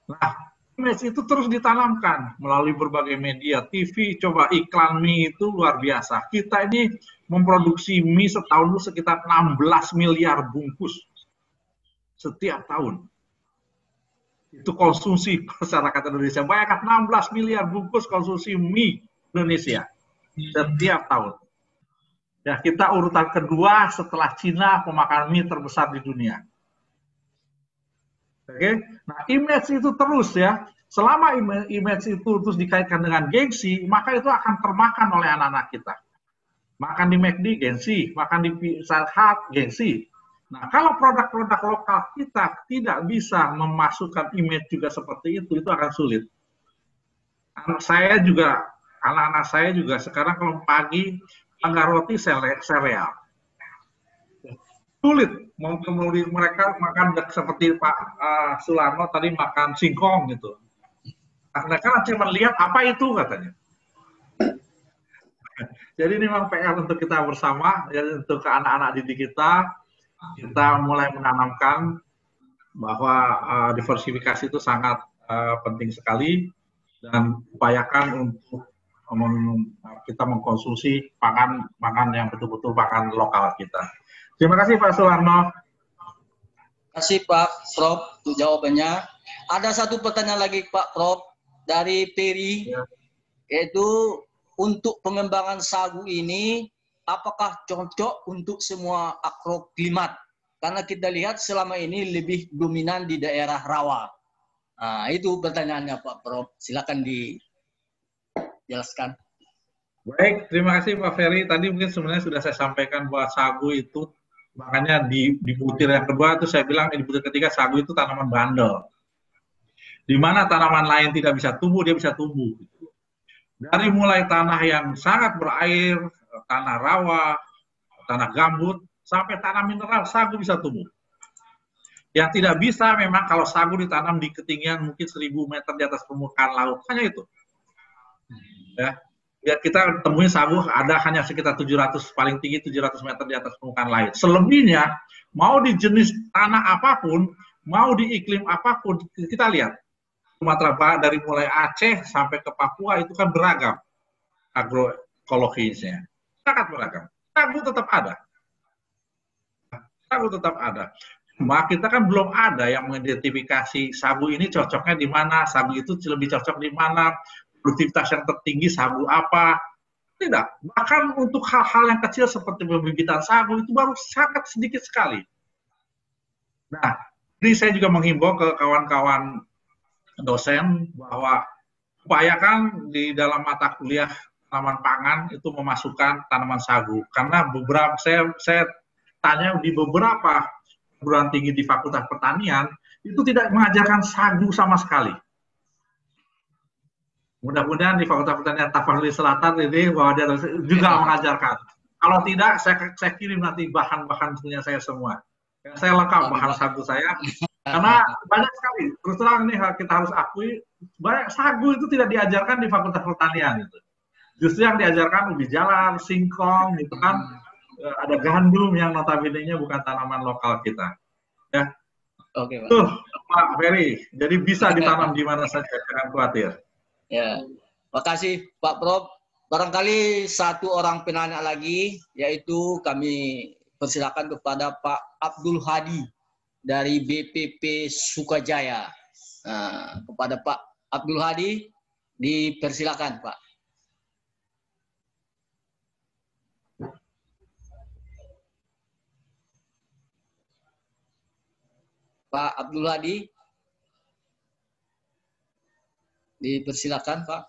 S4: Nah, image itu terus ditanamkan melalui berbagai media, TV, coba iklan mie itu luar biasa. Kita ini memproduksi mie setahun itu sekitar 16 miliar bungkus setiap tahun. Itu konsumsi masyarakat Indonesia. Bayangkan 16 miliar bungkus konsumsi mie Indonesia setiap tahun. Ya, kita urutan kedua setelah Cina pemakan mie terbesar di dunia. Oke, nah image itu terus ya. Selama image itu terus dikaitkan dengan gengsi, maka itu akan termakan oleh anak-anak kita. Makan di McD gengsi, makan di Pizza Hut gengsi. Nah, kalau produk-produk lokal kita tidak bisa memasukkan image juga seperti itu akan sulit. Anak-anak saya juga sekarang kalau pagi enggak roti sereal. Sulit, mereka makan seperti Pak Sularno tadi makan singkong gitu. Mereka cuma lihat apa itu katanya. Jadi ini memang PR untuk kita bersama, jadi untuk anak-anak didik kita mulai menanamkan bahwa diversifikasi itu sangat penting sekali dan upayakan untuk kita mengkonsumsi pangan yang betul-betul pangan lokal kita. Terima kasih Pak Sularno.
S2: Terima kasih Pak Prof untuk jawabannya. Ada satu pertanyaan lagi Pak Prof dari Peri, yaitu untuk pengembangan sagu ini apakah cocok untuk semua agroklimat? Karena kita lihat selama ini lebih dominan di daerah rawa. Nah, itu pertanyaannya Pak Prof. Silakan dijelaskan.
S4: Baik, terima kasih Pak Ferry. Tadi mungkin sebenarnya sudah saya sampaikan bahwa sagu itu, makanya di butir yang kedua itu saya bilang, di butir ketiga sagu itu tanaman bandel. Di mana tanaman lain tidak bisa tumbuh, dia bisa tumbuh. Dari mulai tanah yang sangat berair, tanah rawa, tanah gambut, sampai tanah mineral, sagu bisa tumbuh. Yang tidak bisa memang kalau sagu ditanam di ketinggian mungkin 1000 meter di atas permukaan laut, hanya itu. Ya, kita temuin sagu ada hanya sekitar 700, paling tinggi 700 meter di atas permukaan laut. Selebihnya, mau di jenis tanah apapun, mau di iklim apapun, kita lihat. Sumatera Barat dari mulai Aceh sampai ke Papua itu kan beragam agroekologisnya. Sangat beragam. Sagu tetap ada. Sagu tetap ada. Cuma kita kan belum ada yang mengidentifikasi sagu ini cocoknya di mana, sagu itu lebih cocok di mana, produktivitas yang tertinggi sagu apa. Tidak. Bahkan untuk hal-hal yang kecil seperti pembibitan sagu itu baru sangat sedikit sekali. Nah, ini saya juga menghimbau ke kawan-kawan dosen bahwa upayakan di dalam mata kuliah tanaman pangan itu memasukkan tanaman sagu, karena beberapa saya tanya di beberapa perguruan tinggi di Fakultas Pertanian itu tidak mengajarkan sagu sama sekali. Mudah-mudahan di Fakultas Pertanian Tapanuli Selatan ini bahwa dia juga mengajarkan. Kalau tidak, saya kirim nanti bahan-bahan punya saya semua. Saya lengkap bahan sagu saya. Karena banyak sekali, terus terang nih kita harus akui, banyak sagu itu tidak diajarkan di Fakultas Pertanian. Gitu. Justru yang diajarkan ubi jalar, singkong, gitu kan, ada gandum yang notabene-nya bukan tanaman lokal kita. Ya.
S2: Oke, Pak.
S4: Tuh, Pak Ferry, jadi bisa ditanam di mana saja, jangan khawatir.
S2: Ya, makasih Pak Prof. Barangkali satu orang penanya lagi, yaitu kami persilakan kepada Pak Abdul Hadi dari BPP Sukajaya. Nah, kepada Pak Abdul Hadi, dipersilakan Pak. Pak Abdul Hadi, dipersilakan Pak.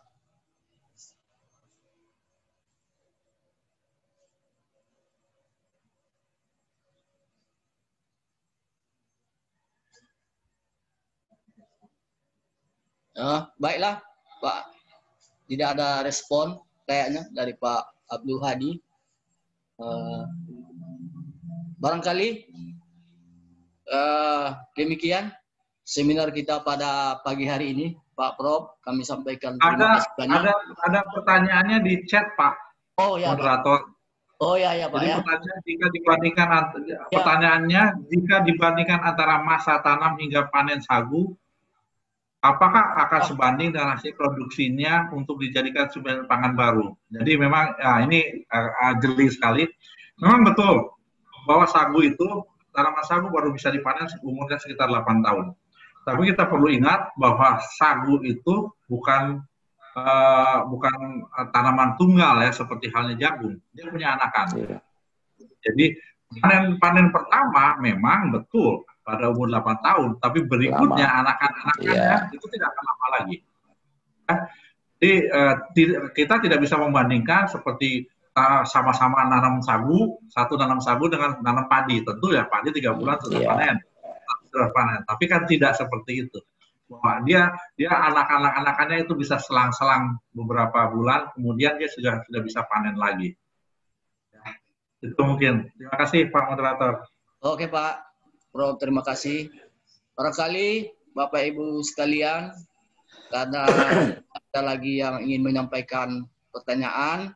S2: Baiklah Pak, tidak ada respon kayaknya dari Pak Abdul Hadi. Barangkali demikian seminar kita pada pagi hari ini. Pak Prof, kami sampaikan terima kasih banyak.
S4: Ada pertanyaannya di chat, Pak.
S2: Oh ya,
S4: moderator.
S2: Pak. Oh ya Pak.
S4: Jadi pertanyaannya jika dibandingkan antara masa tanam hingga panen sagu, apakah akan sebanding dengan hasil produksinya untuk dijadikan sumber pangan baru? Jadi memang ini jeli sekali. Memang betul bahwa sagu itu, tanaman sagu baru bisa dipanen umurnya sekitar 8 tahun. Tapi kita perlu ingat bahwa sagu itu bukan tanaman tunggal ya, seperti halnya jagung. Dia punya anakan. Jadi panen pertama memang betul pada umur 8 tahun, tapi berikutnya anakan-anakannya itu tidak akan lama lagi. Jadi kita tidak bisa membandingkan seperti sama-sama nanam sagu, satu nanam sagu dengan nanam padi. Tentu ya padi 3 bulan sudah panen. Tapi kan tidak seperti itu. Bahwa dia anak-anakannya itu bisa selang-selang beberapa bulan, kemudian dia sudah bisa panen lagi. Itu mungkin. Terima kasih Pak Moderator.
S2: Oke Pak Prof, terima kasih. Barangkali Bapak Ibu sekalian, karena ada lagi yang ingin menyampaikan pertanyaan,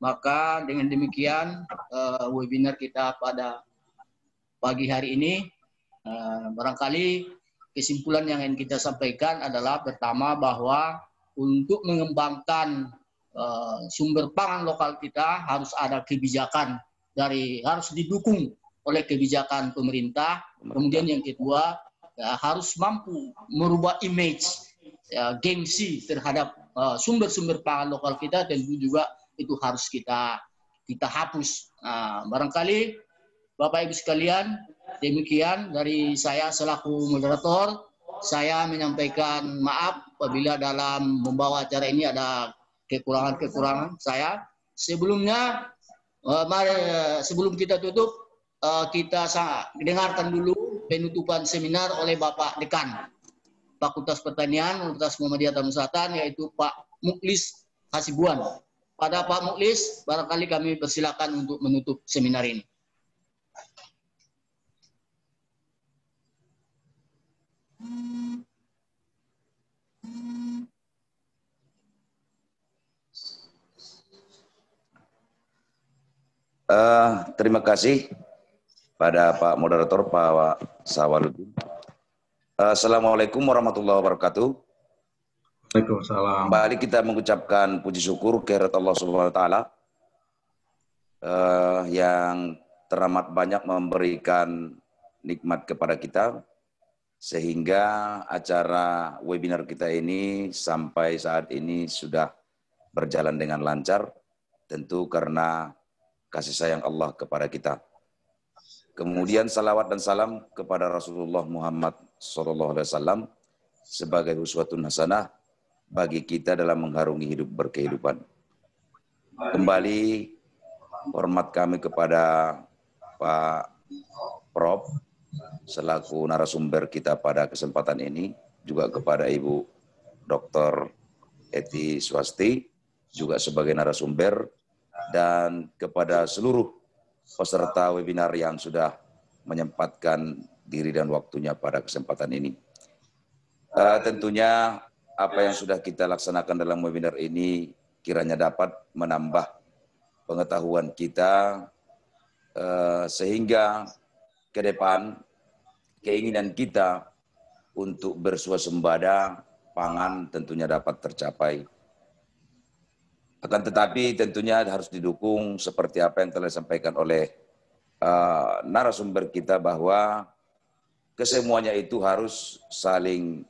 S2: maka dengan demikian webinar kita pada pagi hari ini, barangkali kesimpulan yang ingin kita sampaikan adalah pertama bahwa untuk mengembangkan sumber pangan lokal kita harus ada kebijakan harus didukung oleh kebijakan pemerintah. Kemudian yang kedua harus mampu merubah image gengsi terhadap sumber-sumber pangan lokal kita, dan juga itu harus kita hapus. Barangkali Bapak Ibu sekalian, demikian dari saya selaku moderator. Saya menyampaikan maaf apabila dalam membawa acara ini ada kekurangan saya. Sebelumnya, sebelum kita tutup, kita dengarkan dulu penutupan seminar oleh Bapak Dekan Fakultas Pertanian Universitas Muhammadiyah Tapanuli Selatan, yaitu Pak Mukhlis Hasibuan. Pada Pak Mukhlis, barangkali kami persilakan untuk menutup seminar ini.
S6: Terima kasih pada Pak Moderator, Pak Sawaluddin. Assalamualaikum warahmatullahi wabarakatuh.
S4: Waalaikumsalam.
S6: Kembali kita mengucapkan puji syukur kehadirat Allah Subhanahu wa taala yang teramat banyak memberikan nikmat kepada kita, sehingga acara webinar kita ini sampai saat ini sudah berjalan dengan lancar, tentu karena kasih sayang Allah kepada kita. Kemudian salawat dan salam kepada Rasulullah Muhammad SAW sebagai uswatun hasanah bagi kita dalam mengharungi hidup berkehidupan. Kembali hormat kami kepada Pak Prof selaku narasumber kita pada kesempatan ini, juga kepada Ibu Dr. Eti Swasti juga sebagai narasumber, dan kepada seluruh peserta webinar yang sudah menyempatkan diri dan waktunya pada kesempatan ini. Tentunya apa yang sudah kita laksanakan dalam webinar ini kiranya dapat menambah pengetahuan kita, sehingga ke depan keinginan kita untuk bersuasembada pangan tentunya dapat tercapai. Akan tetapi tentunya harus didukung seperti apa yang telah disampaikan oleh narasumber kita, bahwa kesemuanya itu harus saling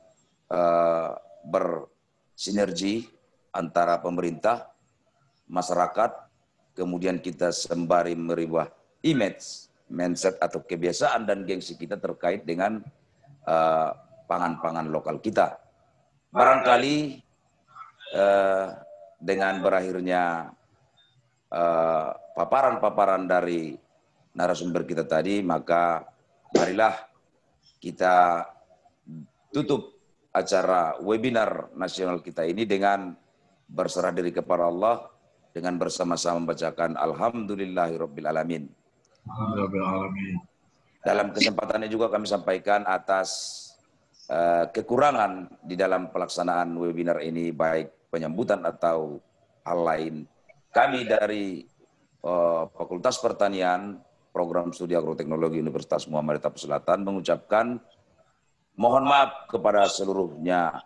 S6: bersinergi antara pemerintah, masyarakat, kemudian kita sembari merubah image, mindset atau kebiasaan dan gengsi kita terkait dengan pangan-pangan lokal kita. Barangkali dengan berakhirnya paparan-paparan dari narasumber kita tadi, maka marilah kita tutup acara webinar nasional kita ini dengan berserah diri kepada Allah, dengan bersama-sama membacakan Alhamdulillahirabbil alamin. Dalam kesempatannya juga kami sampaikan atas kekurangan di dalam pelaksanaan webinar ini, baik penyambutan atau hal lain, kami dari Fakultas Pertanian Program Studi Agroteknologi Universitas Muhammadiyah Tapus Selatan mengucapkan mohon maaf kepada seluruhnya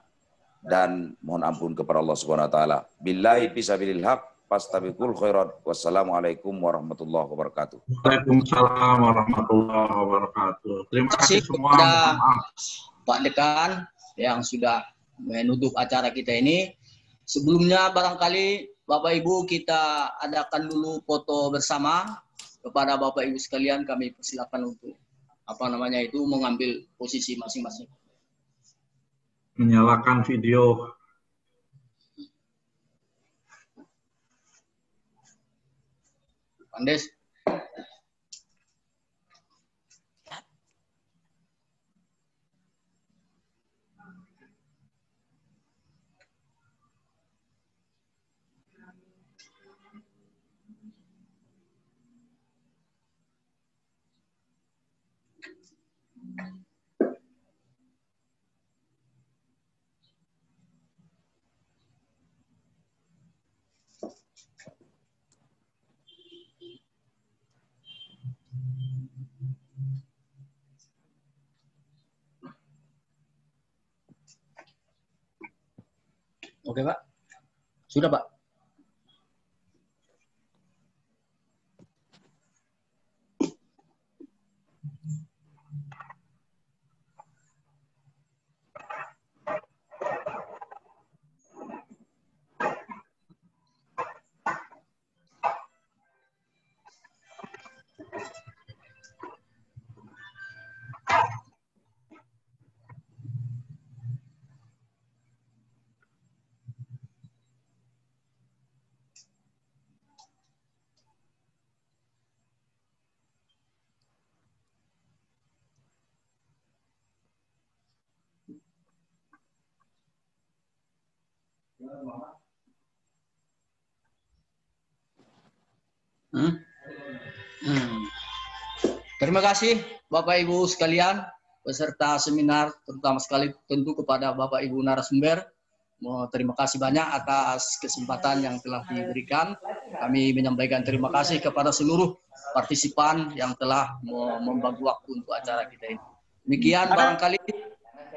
S6: dan mohon ampun kepada Allah Subhanahu wa taala. Billahi fisabilil haq fastabiqul khairat. Wassalamualaikum warahmatullahi wabarakatuh.
S4: Waalaikumsalam warahmatullahi wabarakatuh. Terima kasih semua.
S2: Pak Dekan yang sudah menutup acara kita ini. Sebelumnya barangkali Bapak Ibu kita adakan dulu foto bersama. Kepada Bapak Ibu sekalian kami persilakan untuk mengambil posisi masing-masing.
S4: Menyalakan video.
S2: Andes. Oke, Pak. Sudah, Pak. Terima kasih Bapak Ibu sekalian peserta seminar, terutama sekali tentu kepada Bapak Ibu narasumber. Terima kasih banyak atas kesempatan yang telah diberikan. Kami menyampaikan terima kasih kepada seluruh partisipan yang telah membagi waktu untuk acara kita ini. Demikian barangkali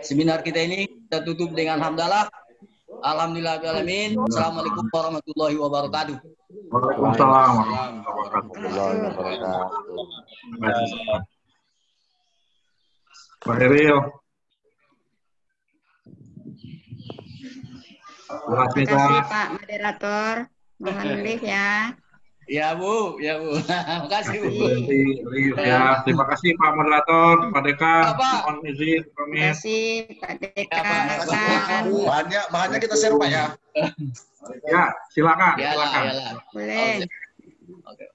S2: seminar kita ini kita tutup dengan hamdalah. Alhamdulillahirrahmanirrahim. Assalamualaikum warahmatullahi wabarakatuh.
S4: Waalaikumsalam warahmatullahi wabarakatuh. Pak Eril.
S3: Terima kasih Pak Moderator. Mohon lift ya.
S2: Ya Bu, ya Bu. Terima kasih Bu.
S4: Ya, terima kasih Pak Moderator, Pak Dekan. Mohon izin,
S3: Terima kasih Pak Dekan.
S7: Bahannya kita share Pak ya.
S4: Ya, silakan.
S2: Yalah.
S3: Boleh.
S2: Oke.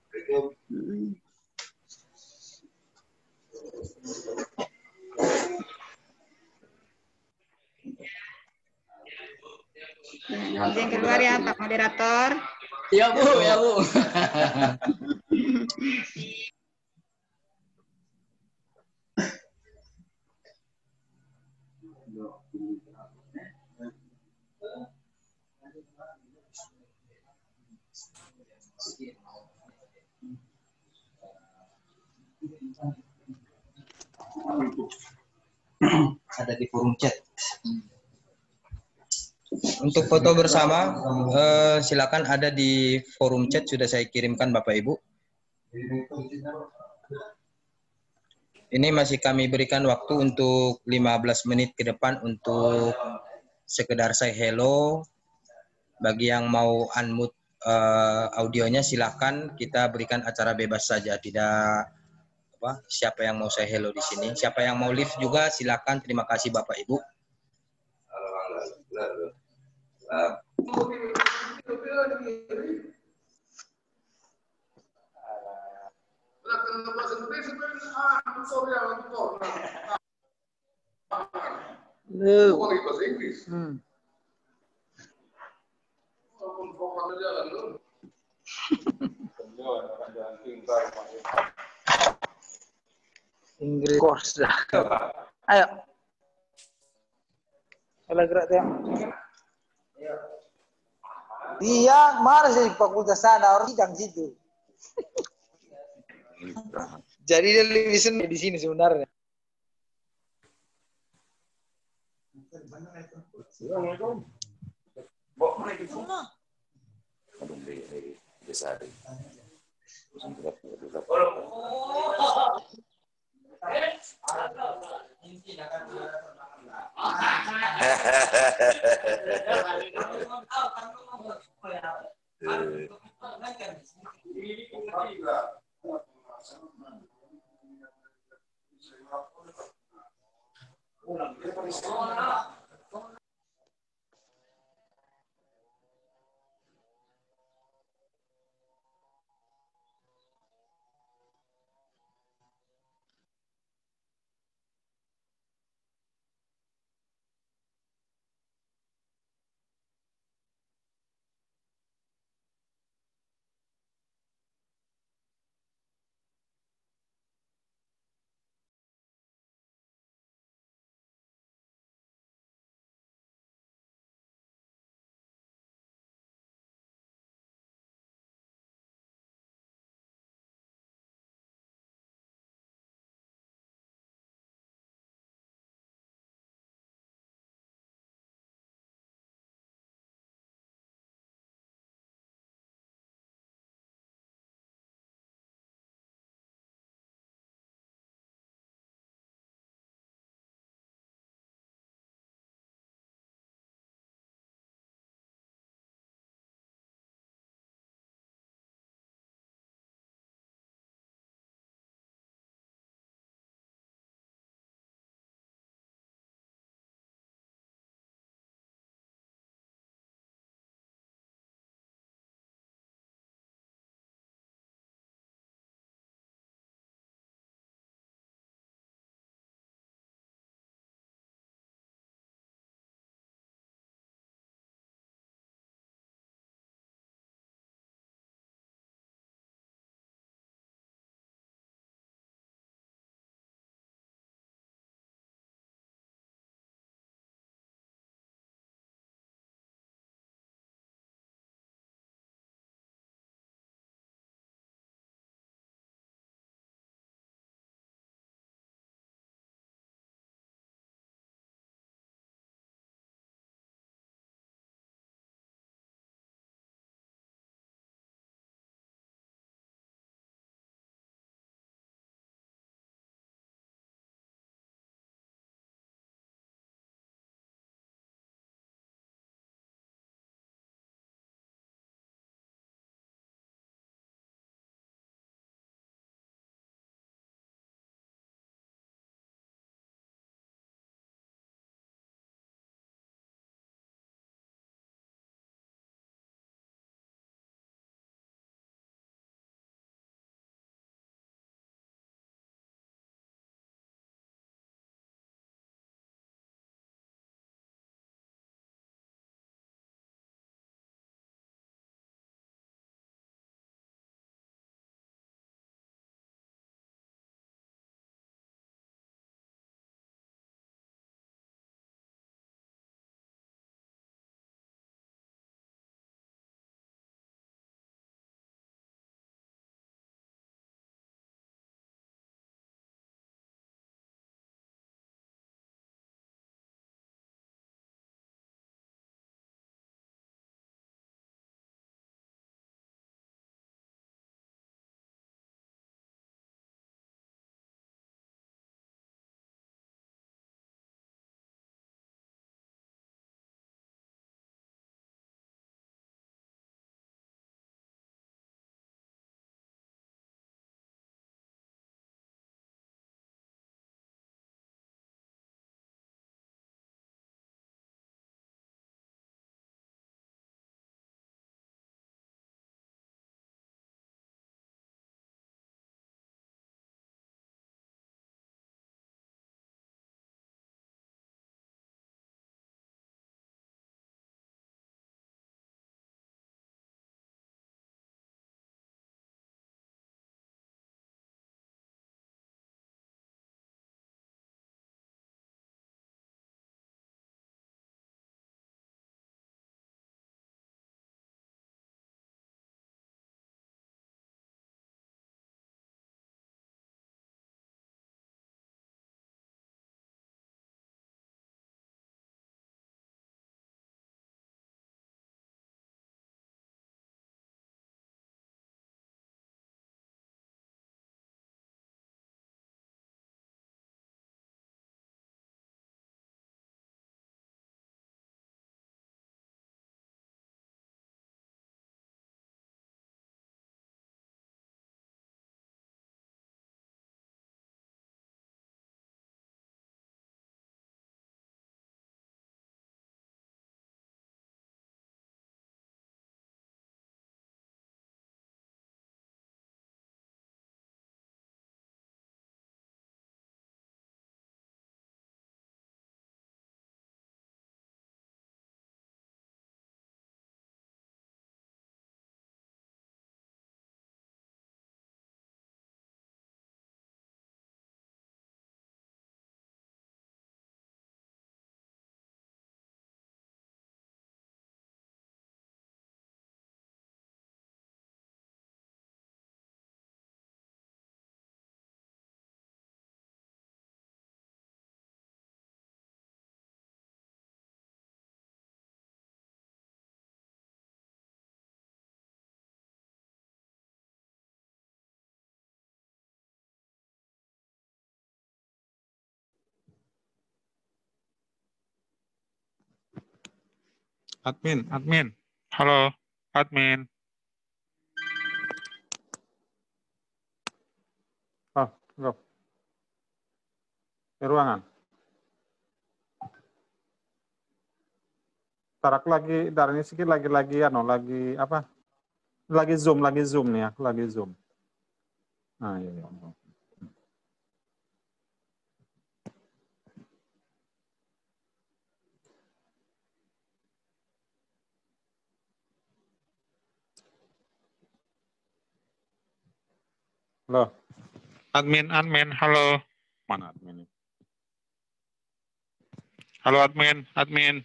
S3: Izin keluar ya Pak Moderator.
S2: Ya Bu, ya Bu.
S8: Ada di forum chat. Untuk foto bersama, silakan ada di forum chat, sudah saya kirimkan Bapak Ibu. Ini masih kami berikan waktu untuk 15 menit ke depan untuk sekedar say hello. Bagi yang mau unmute audionya silakan, kita berikan acara bebas saja, tidak siapa yang mau say hello di sini. Siapa yang mau live juga silakan. Terima kasih Bapak Ibu.
S9: Inggris course. Ayo. Kalau gerak dia.
S10: Dia mana sih fakultas sana orang sidang situ. Jadi dia lebih senang di sini sebenarnya.
S9: Admin. Halo, admin. Oh, go. Di ruangan. Tarak lagi, dari ini sedikit lagi apa? Lagi zoom nih ya, lagi zoom. Nah, iya. Halo. Admin, halo. Mana admin? Halo admin.